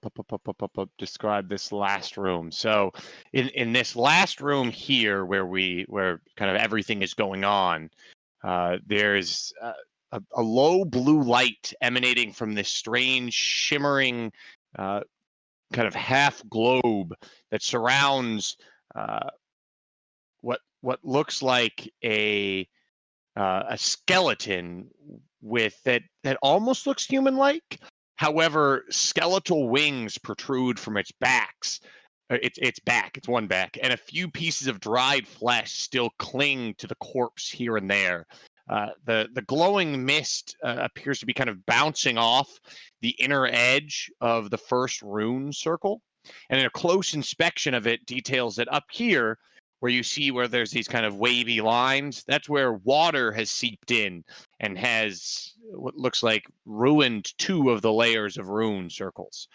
Speaker 5: describe this last room. So in this last room here where kind of everything is going on, there's a low blue light emanating from this strange shimmering kind of half globe that surrounds what looks like a skeleton with that almost looks human-like. However, skeletal wings protrude from its backs. Its back. It's one back, and a few pieces of dried flesh still cling to the corpse here and there. The glowing mist appears to be kind of bouncing off the inner edge of the first rune circle, and in a close inspection of it details that up here, where you see where there's these kind of wavy lines, that's where water has seeped in and has what looks like ruined 2 of the layers of rune circles.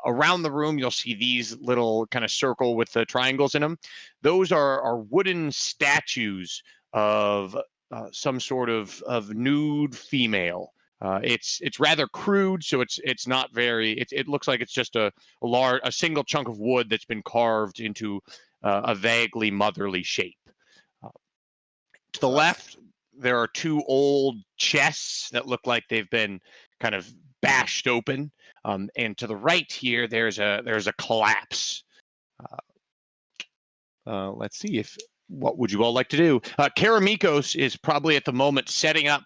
Speaker 5: Around the room, you'll see these little kind of circle with the triangles in them. Those are wooden statues of some sort of nude female. It's rather crude, so it's not very. It looks like it's just a single chunk of wood that's been carved into a vaguely motherly shape. To the left, there are 2 old chests that look like they've been kind of bashed open, and to the right here, there's a collapse. Let's see what would you all like to do? Karamikos is probably at the moment setting up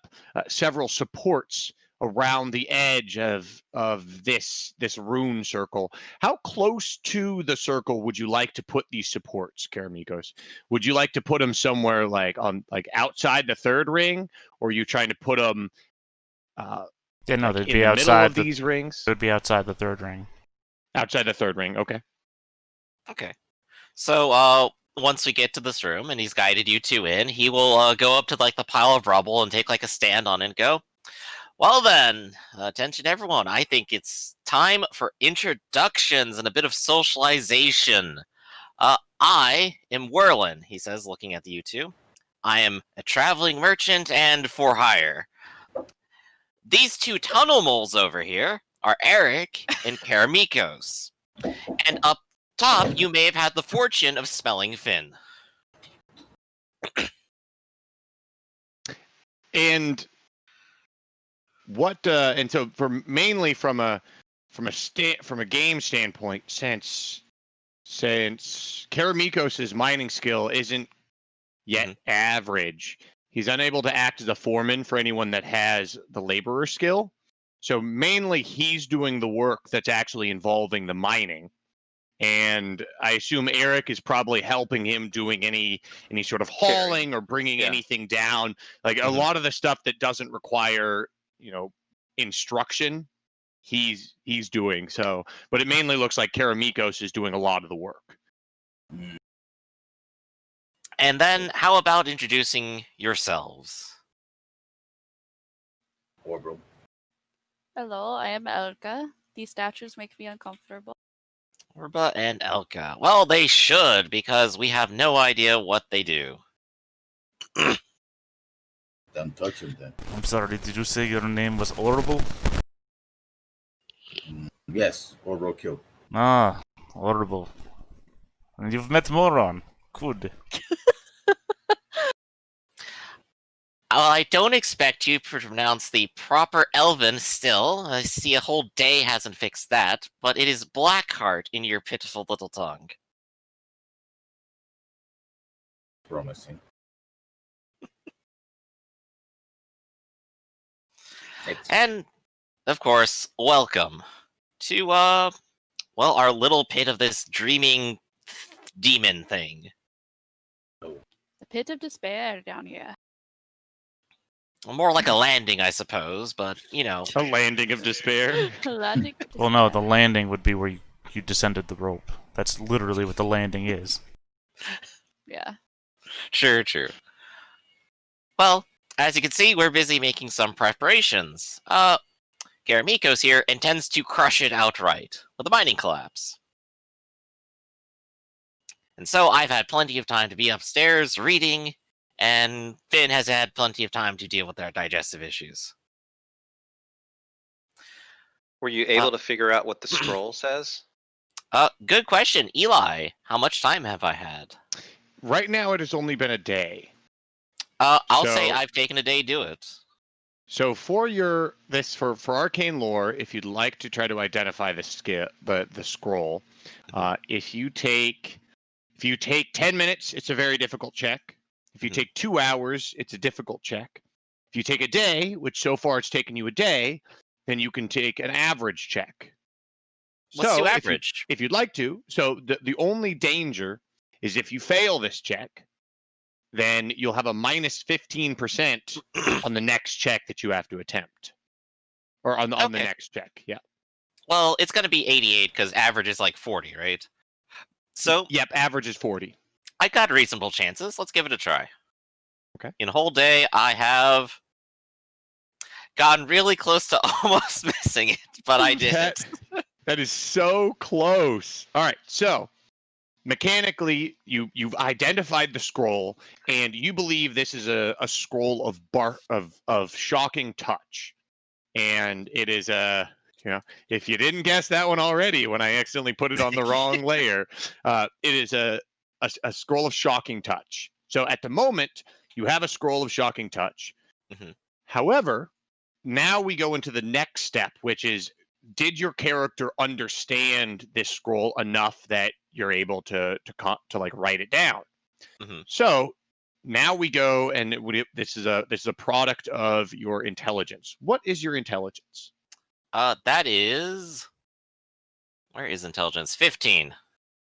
Speaker 5: several supports around the edge of this rune circle. How close to the circle would you like to put these supports, Karamikos? Would you like to put them somewhere like outside the 3rd ring, or are you trying to put them
Speaker 3: they'd
Speaker 5: in
Speaker 3: be
Speaker 5: the middle
Speaker 3: outside
Speaker 5: of these rings?
Speaker 3: It would be outside the 3rd ring.
Speaker 5: Outside the 3rd ring, okay.
Speaker 4: Okay. So once we get to this room and he's guided you 2 in, he will go up to like the pile of rubble and take like a stand on it and go, well then, attention everyone, I think it's time for introductions and a bit of socialization. I am Whirlin, he says, looking at you 2. I am a traveling merchant and for hire. These 2 tunnel moles over here are Eric and Karamikos. And up top, you may have had the fortune of smelling Finn.
Speaker 5: And what? And so, mainly from a game standpoint, since Karamikos' mining skill isn't yet average, he's unable to act as a foreman for anyone that has the laborer skill. So mainly he's doing the work that's actually involving the mining. And I assume Eric is probably helping him doing any sort of hauling or bringing anything down. Like a lot of the stuff that doesn't require, instruction, he's doing. So, but it mainly looks like Karamikos is doing a lot of the work.
Speaker 4: And then, how about introducing yourselves?
Speaker 1: Orbital.
Speaker 2: Hello, I am Elka. These statues make me uncomfortable.
Speaker 4: Orba and Elka. Well, they should, because we have no idea what they do.
Speaker 1: Don't touch him then.
Speaker 3: I'm sorry, did you say your name was Orbital?
Speaker 1: Yes, Orbital killed.
Speaker 3: Ah, Orbital. And you've met Moron. Good.
Speaker 4: I don't expect you to pronounce the proper Elven still. I see a whole day hasn't fixed that, but it is Blackheart in your pitiful little tongue.
Speaker 1: Promising.
Speaker 4: And, of course, welcome to, our little pit of this dreaming demon thing.
Speaker 2: The pit of despair down here.
Speaker 4: More like a landing, I suppose, but,
Speaker 5: A landing of despair.
Speaker 2: Landing of
Speaker 3: Well, no, the
Speaker 2: despair.
Speaker 3: landing would be where you descended the rope. That's literally what the landing is.
Speaker 2: Yeah.
Speaker 4: True. Well, as you can see, we're busy making some preparations. Garamikos here intends to crush it outright with a mining collapse. And so I've had plenty of time to be upstairs reading, and Finn has had plenty of time to deal with their digestive issues.
Speaker 6: Were you able to figure out what the scroll says?
Speaker 4: Good question. Eli, how much time have I had?
Speaker 5: Right now, it has only been a day.
Speaker 4: I'll say I've taken a day to do it.
Speaker 5: So for for arcane lore, if you'd like to try to identify the scroll, if you take 10 minutes, it's a very difficult check. If you take 2 hours, it's a difficult check. If you take a day, which so far it's taken you a day, then you can take an average check.
Speaker 4: Let's do average.
Speaker 5: If you'd like to. So the only danger is if you fail this check, then you'll have a minus 15% on the next check that you have to attempt. Or on the next check, yeah.
Speaker 4: Well, it's going to be 88 because average is like 40, right? So,
Speaker 5: yep, average is 40.
Speaker 4: I got reasonable chances. Let's give it a try.
Speaker 5: Okay.
Speaker 4: In a whole day, I have gotten really close to almost missing it, but I did.
Speaker 5: That is so close. All right, so mechanically, you've identified the scroll, and you believe this is a scroll of shocking touch, and it is if you didn't guess that one already when I accidentally put it on the wrong layer, it is a scroll of shocking touch. So at the moment, you have a scroll of shocking touch. However, now we go into the next step, which is, did your character understand this scroll enough that you're able to like write it down? So now we go, and this is a product of your intelligence. What is your intelligence?
Speaker 4: That is, where is intelligence? 15.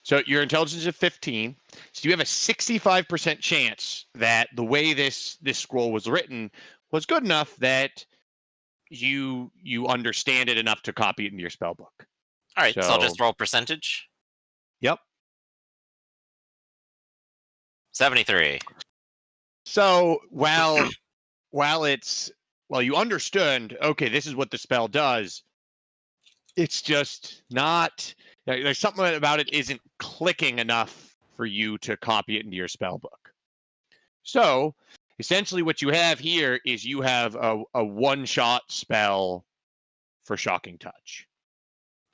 Speaker 5: So your intelligence is 15. So you have a 65% chance that the way this scroll was written was good enough that you understand it enough to copy it into your spell book.
Speaker 4: All right, so I'll just roll percentage.
Speaker 5: Yep.
Speaker 4: 73.
Speaker 5: So while you understood, okay, this is what the spell does, it's just not, there's something about it isn't clicking enough for you to copy it into your spell book. So essentially what you have here is you have a one-shot spell for shocking touch.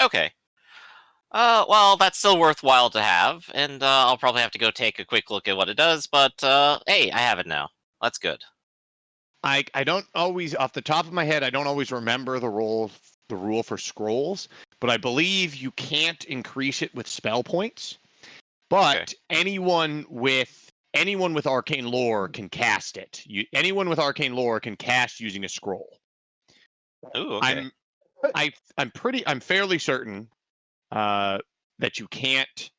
Speaker 4: Okay. Well, that's still worthwhile to have, and I'll probably have to go take a quick look at what it does, but hey, I have it now. That's good.
Speaker 5: I don't always, off the top of my head, I don't always remember the rule for scrolls, but I believe you can't increase it with spell points. But anyone with arcane lore can cast it. Anyone with arcane lore can cast using a scroll.
Speaker 4: Ooh, okay.
Speaker 5: I'm fairly certain that you can't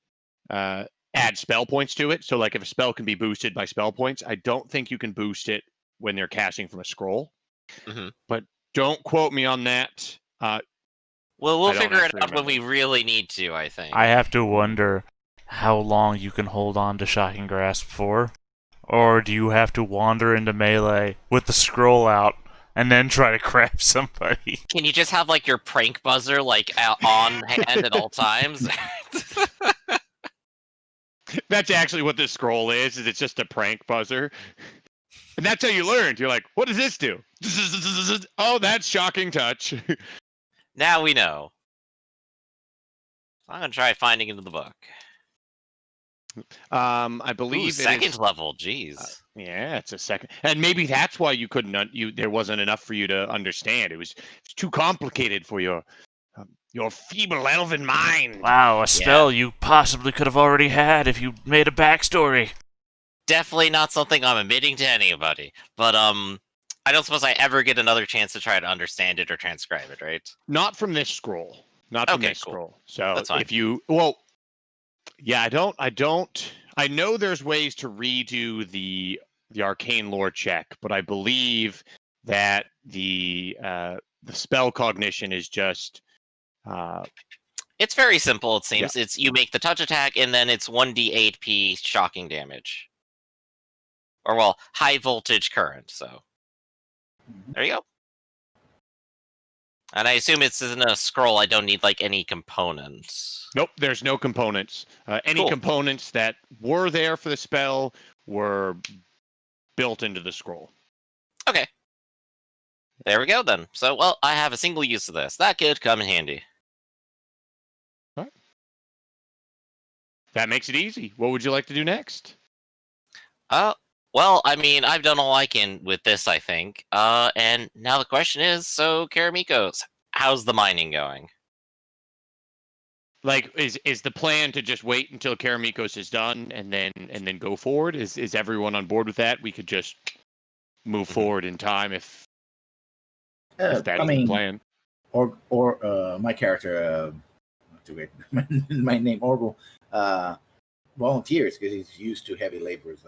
Speaker 5: add spell points to it. So like if a spell can be boosted by spell points, I don't think you can boost it when they're casting from a scroll.
Speaker 4: Mhm.
Speaker 5: But don't quote me on that.
Speaker 4: Well,
Speaker 5: I
Speaker 4: we'll
Speaker 5: don't
Speaker 4: figure it
Speaker 5: actually
Speaker 4: out when we
Speaker 5: remember.
Speaker 4: really need to, I think.
Speaker 3: I have to wonder how long you can hold on to Shocking Grasp for. Or do you have to wander into melee with the scroll out and then try to grab somebody?
Speaker 4: Can you just have, like, your prank buzzer, like, on hand at all times?
Speaker 5: That's actually what this scroll is it's just a prank buzzer. And that's how you learned. You're like, what does this do? Oh, that's shocking touch.
Speaker 4: Now we know. I'm gonna try finding it in the book.
Speaker 5: I
Speaker 4: Ooh,
Speaker 5: believe it
Speaker 4: second
Speaker 5: is.
Speaker 4: level, jeez.
Speaker 5: Yeah, it's a second, and maybe that's why you couldn't. There wasn't enough for you to understand. It's too complicated for your feeble elven mind.
Speaker 3: Wow, a
Speaker 4: Yeah.
Speaker 3: spell you possibly could have already had if you made a backstory.
Speaker 4: Definitely not something I'm admitting to anybody. But, I don't suppose I ever get another chance to try to understand it or transcribe it, right?
Speaker 5: Not from this scroll. Not from
Speaker 4: Okay,
Speaker 5: this
Speaker 4: cool.
Speaker 5: scroll. So
Speaker 4: That's fine.
Speaker 5: if you, yeah, I don't. I know there's ways to redo the arcane lore check, but I believe that the spell cognition is just.
Speaker 4: It's very simple, it seems. It's you make the touch attack, and then it's 1d8p shocking damage. Or, well, high voltage current, so. There you go. And I assume it's in a scroll, I don't need, like, any components.
Speaker 5: Nope, there's no components. Any
Speaker 4: Cool.
Speaker 5: components that were there for the spell were built into the scroll.
Speaker 4: Okay. There we go, then. So, well, I have a single use of this. That could come in handy.
Speaker 5: Right. That makes it easy. What would you like to do next?
Speaker 4: Well, I mean, I've done all I can with this, I think. And now the question is, so, Karamikos, how's the mining going?
Speaker 5: Like, is the plan to just wait until Karamikos is done and then go forward? Is everyone on board with that? We could just move forward in time if that
Speaker 1: I
Speaker 5: is the
Speaker 1: mean,
Speaker 5: plan.
Speaker 1: or my character, my name Orville, volunteers because he's used to heavy laborers.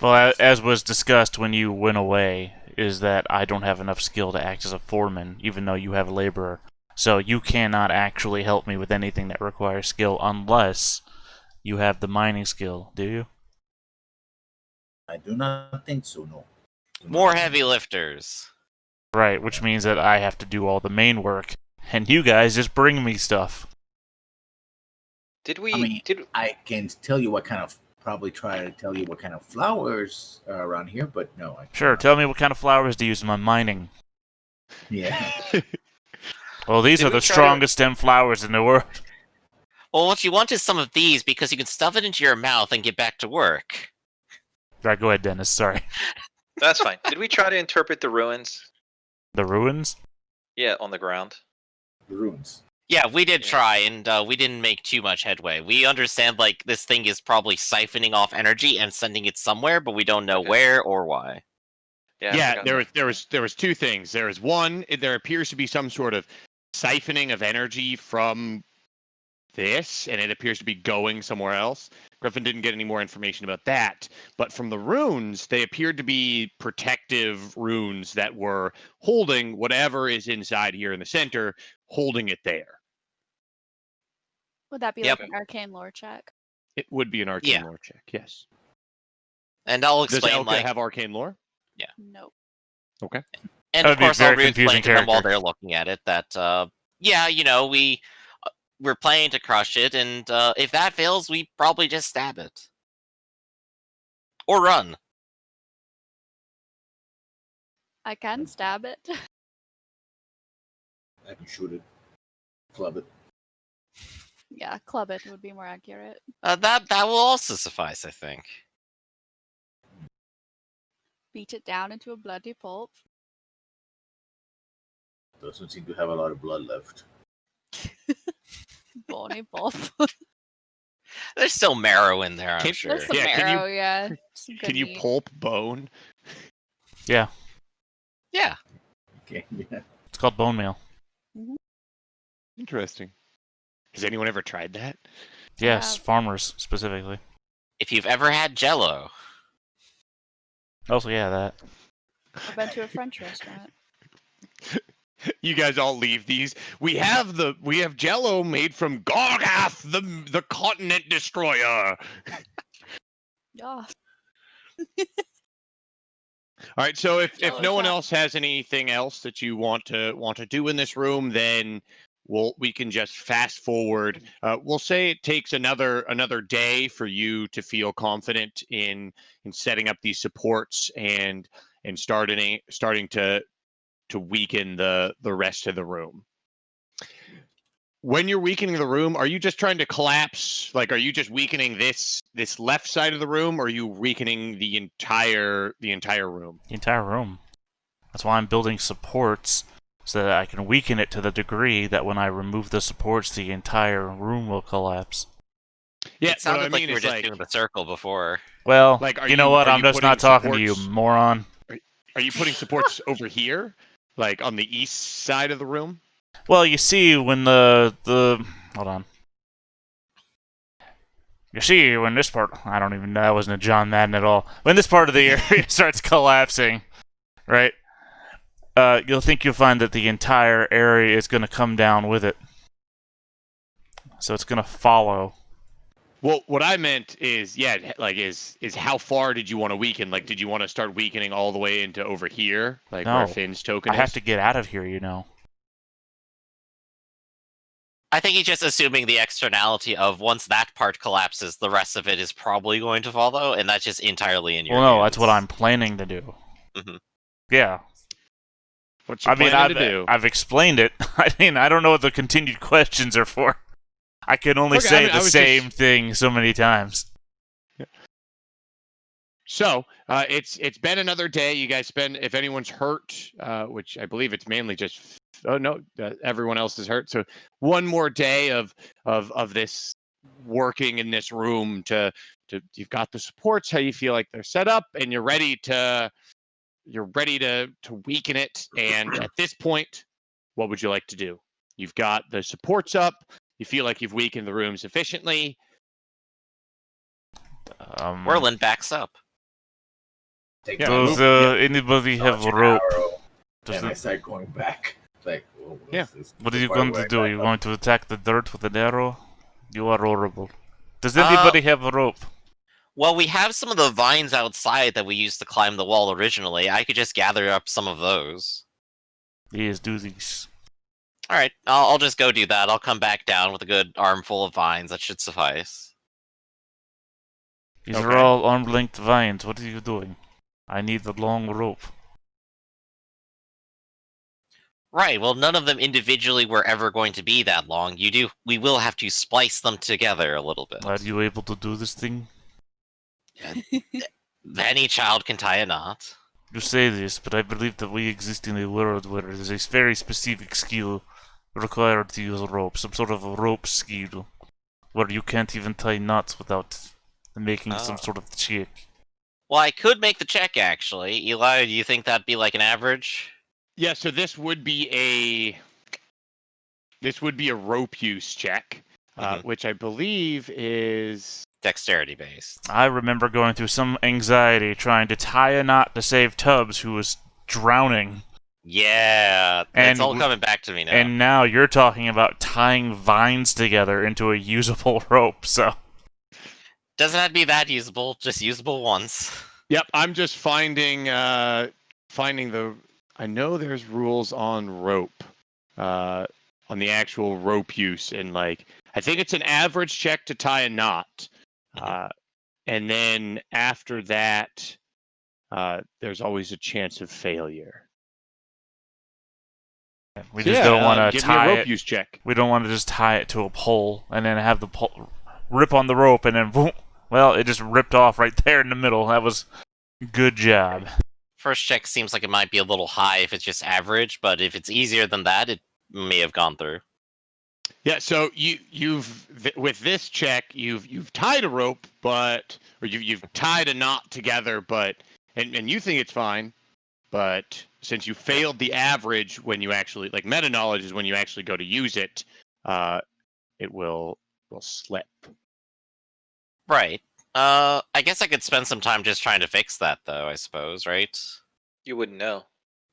Speaker 3: Well, as was discussed when you went away, is that I don't have enough skill to act as a foreman, even though you have a laborer. So you cannot actually help me with anything that requires skill unless you have the mining skill, do you?
Speaker 1: I do not think so. No.
Speaker 4: More heavy lifters.
Speaker 3: Right, which means that I have to do all the main work, and you guys just bring me stuff.
Speaker 6: Did we?
Speaker 1: I mean, I can tell you what kind of flowers are around here, but no.
Speaker 3: Sure, tell me what kind of flowers to use in my mining.
Speaker 1: Yeah.
Speaker 3: Well, these
Speaker 6: Did
Speaker 3: are
Speaker 6: we
Speaker 3: the
Speaker 6: try
Speaker 3: strongest stem flowers in the world.
Speaker 4: Well, what you want is some of these because you can stuff it into your mouth and get back to work.
Speaker 3: Right, go ahead, Dennis. Sorry.
Speaker 6: That's fine. Did we try to interpret the ruins?
Speaker 3: The ruins?
Speaker 6: Yeah, on the ground.
Speaker 1: The ruins.
Speaker 4: Yeah, we did
Speaker 6: Yeah.
Speaker 4: try, and we didn't make too much headway. We understand, like, this thing is probably siphoning off energy and sending it somewhere, but we don't know
Speaker 6: Okay.
Speaker 4: where or why.
Speaker 6: Yeah, I
Speaker 5: Yeah,
Speaker 6: forgot
Speaker 5: there was two things. There was one, there appears to be some sort of siphoning of energy from this, and it appears to be going somewhere else. Griffin didn't get any more information about that, but from the runes, they appeared to be protective runes that were holding whatever is inside here in the center, holding it there.
Speaker 2: Would that be
Speaker 4: Yep.
Speaker 2: like an arcane lore check?
Speaker 5: It would be an arcane
Speaker 4: Yeah.
Speaker 5: lore check, yes.
Speaker 4: And I'll
Speaker 5: Does
Speaker 4: explain,
Speaker 5: Elka
Speaker 4: like,
Speaker 5: have arcane lore?
Speaker 2: Nope.
Speaker 5: Okay.
Speaker 4: and
Speaker 3: That
Speaker 4: of
Speaker 3: would be a
Speaker 4: course I'll
Speaker 3: very confusing
Speaker 4: re-explain to them while
Speaker 3: character.
Speaker 4: they're looking at it that, yeah, you know, we're planning to crush it, and if that fails, we probably just stab it. Or run.
Speaker 2: I can stab it.
Speaker 1: I can shoot it, club it.
Speaker 2: Yeah, club it would be more accurate.
Speaker 4: That will also suffice, I think.
Speaker 2: Beat it down into a bloody pulp.
Speaker 1: Doesn't seem to have a lot of blood left.
Speaker 2: Bony pulp.
Speaker 4: There's still marrow in there, I'm
Speaker 5: Can-
Speaker 4: sure.
Speaker 2: There's some
Speaker 5: Yeah, can you-
Speaker 2: marrow, yeah. Some good
Speaker 5: Can you
Speaker 2: meat.
Speaker 5: pulp bone?
Speaker 3: Yeah,
Speaker 4: Yeah.
Speaker 1: Okay, yeah.
Speaker 3: it's called bone meal.
Speaker 5: Interesting. Has anyone ever tried that?
Speaker 3: Yes, farmers specifically.
Speaker 4: If you've ever had Jello,
Speaker 3: Also, yeah, that.
Speaker 2: I've been to a French restaurant.
Speaker 5: You guys all leave these. We have Jello made from Gorgath, the continent destroyer.
Speaker 2: Yeah.
Speaker 5: All right, so if
Speaker 2: Jell-O
Speaker 5: no one
Speaker 2: shot.
Speaker 5: else has anything else that you want to do in this room, then we can just fast forward. We'll say it takes another day for you to feel confident in setting up these supports and starting to weaken the rest of the room. When you're weakening the room, are you just trying to collapse? Like, are you just weakening this left side of the room, or are you weakening the entire room?
Speaker 3: The entire room. That's why I'm building supports, so that I can weaken it to the degree that when I remove the supports, the entire room will collapse.
Speaker 5: Yeah,
Speaker 4: it sounded
Speaker 5: what I
Speaker 4: like
Speaker 5: mean
Speaker 4: you were
Speaker 5: is,
Speaker 4: just
Speaker 5: like,
Speaker 4: doing the circle before.
Speaker 3: Well,
Speaker 5: Like,
Speaker 3: you know what?
Speaker 5: are
Speaker 3: I'm
Speaker 5: you
Speaker 3: just
Speaker 5: putting
Speaker 3: not talking to you,
Speaker 5: supports-
Speaker 3: moron.
Speaker 5: Are you putting supports over here, like on the east side of the room?
Speaker 3: Well, you see, when the hold on. You see, when this part, I don't even know, that wasn't a John Madden at all. When this part of the area starts collapsing, right? You'll find that the entire area is going to come down with it. So it's going to follow.
Speaker 5: Well, what I meant is, yeah, like is how far did you want to weaken? Like, did you want to start weakening all the way into over here, like
Speaker 3: No.
Speaker 5: where Finn's token
Speaker 3: I
Speaker 5: is?
Speaker 3: have to get out of here, you know.
Speaker 4: I think he's just assuming the externality of once that part collapses, the rest of it is probably going to follow, and that's just entirely in your
Speaker 3: Well, no,
Speaker 4: hands.
Speaker 3: that's what I'm planning to do.
Speaker 4: Mhm.
Speaker 3: Yeah.
Speaker 5: What you planning to do?
Speaker 3: I've explained it. I mean, I don't know what the continued questions are for. I can only
Speaker 5: Okay,
Speaker 3: say
Speaker 5: I
Speaker 3: the
Speaker 5: was
Speaker 3: same
Speaker 5: just-
Speaker 3: thing so many times.
Speaker 5: So it's been another day. You guys spend, if anyone's hurt, which I believe it's mainly just, oh no, everyone else is hurt. So one more day of this working in this room to you've got the supports, how you feel like they're set up, and you're ready to weaken it. And at this point, what would you like to do? You've got the supports up. You feel like you've weakened the room sufficiently.
Speaker 4: Merlin backs up.
Speaker 1: Take
Speaker 5: Yeah,
Speaker 1: my
Speaker 3: Does
Speaker 1: rope,
Speaker 3: anybody have
Speaker 1: launch an
Speaker 3: rope?
Speaker 1: arrow,
Speaker 3: Does
Speaker 1: and I
Speaker 3: it-
Speaker 1: start going back. Like,
Speaker 5: Yeah.
Speaker 3: What are you going to do? Are you going to attack the dirt with an arrow? You are horrible. Does
Speaker 4: Uh,
Speaker 3: anybody have a rope?
Speaker 4: Well, we have some of the vines outside that we used to climb the wall originally. I could just gather up some of those.
Speaker 3: Yes, do these.
Speaker 4: All right, I'll just go do that. I'll come back down with a good armful of vines. That should suffice.
Speaker 3: These
Speaker 5: Okay.
Speaker 3: are all arm-length vines. What are you doing? I need the long rope.
Speaker 4: Right. Well, none of them individually were ever going to be that long. We will have to splice them together a little bit.
Speaker 3: Are you able to do this thing?
Speaker 4: Any child can tie a knot.
Speaker 3: You say this, but I believe that we exist in a world where there is a very specific skill required to use rope. Some sort of a rope skill. Where you can't even tie knots without making some sort of check.
Speaker 4: Well, I could make the check, actually. Eli, do you think that'd be like an average?
Speaker 5: Yeah, so this would be a rope use check, which I believe is
Speaker 4: Dexterity based.
Speaker 3: I remember going through some anxiety trying to tie a knot to save Tubbs, who was drowning.
Speaker 4: Yeah,
Speaker 3: And
Speaker 4: it's all coming back to me now.
Speaker 3: And now you're talking about tying vines together into a usable rope, so...
Speaker 4: Doesn't have to be that usable, just usable once.
Speaker 5: Yep, I'm just finding the. I know there's rules on rope, on the actual rope use, and like I think it's an average check to tie a knot, and then after that, there's always a chance of failure.
Speaker 3: We
Speaker 5: So
Speaker 3: just
Speaker 5: yeah,
Speaker 3: don't want to
Speaker 5: give me a
Speaker 3: tie
Speaker 5: rope
Speaker 3: it.
Speaker 5: use check.
Speaker 3: We don't want to just tie it to a pole and then have the pole rip on the rope and then boom. Well, it just ripped off right there in the middle. That was good job.
Speaker 4: First check seems like it might be a little high if it's just average, but if it's easier than that, it may have gone through.
Speaker 5: Yeah, so you've with this check you've tied a rope, or you've tied a knot together, but and you think it's fine, but since you failed the average when you actually meta knowledge is when you actually go to use it, it will slip.
Speaker 4: Right. I guess I could spend some time just trying to fix that, though. I suppose, right?
Speaker 6: You wouldn't know.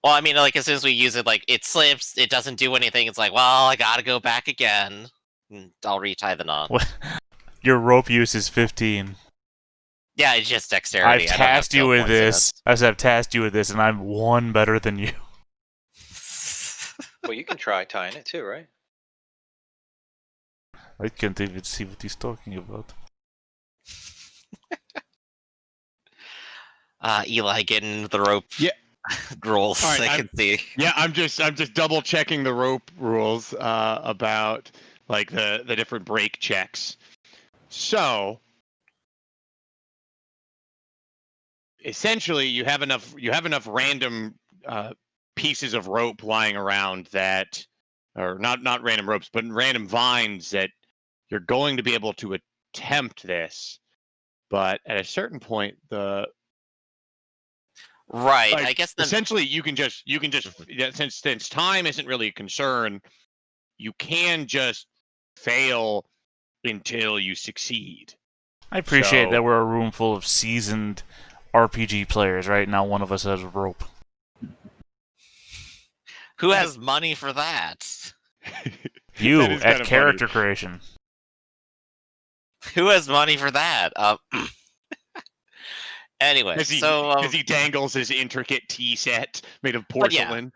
Speaker 4: Well, I mean, like as soon as we use it, like it slips, it doesn't do anything. It's like, well, I gotta go back again. I'll retie the knot.
Speaker 3: Your rope use is 15.
Speaker 4: Yeah, it's just dexterity.
Speaker 3: I've tasked you with this. I've tasked you with this, and I'm one better than you.
Speaker 6: Well, you can try tying it too, right?
Speaker 3: I can't even see what he's talking about.
Speaker 4: Eli getting the rope.
Speaker 5: Yeah.
Speaker 4: Rules.
Speaker 5: All right,
Speaker 4: I can see.
Speaker 5: Yeah, I'm just double checking the rope rules about the different break checks. So essentially, you have enough random pieces of rope lying around that, or not random ropes, but random vines that you're going to be able to attempt this. But at a certain point,
Speaker 4: Right, I guess then
Speaker 5: essentially you can just since time isn't really a concern, you can just fail until you succeed.
Speaker 3: I appreciate that we're a room full of seasoned RPG players. Right now, one of us has a rope.
Speaker 4: who has money for that?
Speaker 3: You
Speaker 5: That is
Speaker 3: at
Speaker 5: kinda
Speaker 3: character
Speaker 5: funny.
Speaker 3: creation.
Speaker 4: Who has money for that? Anyway,
Speaker 5: As he dangles his intricate tea set made of porcelain.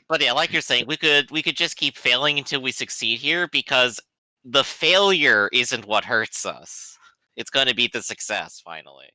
Speaker 4: But yeah, like you're saying, we could just keep failing until we succeed here, because the failure isn't what hurts us. It's going to be the success finally.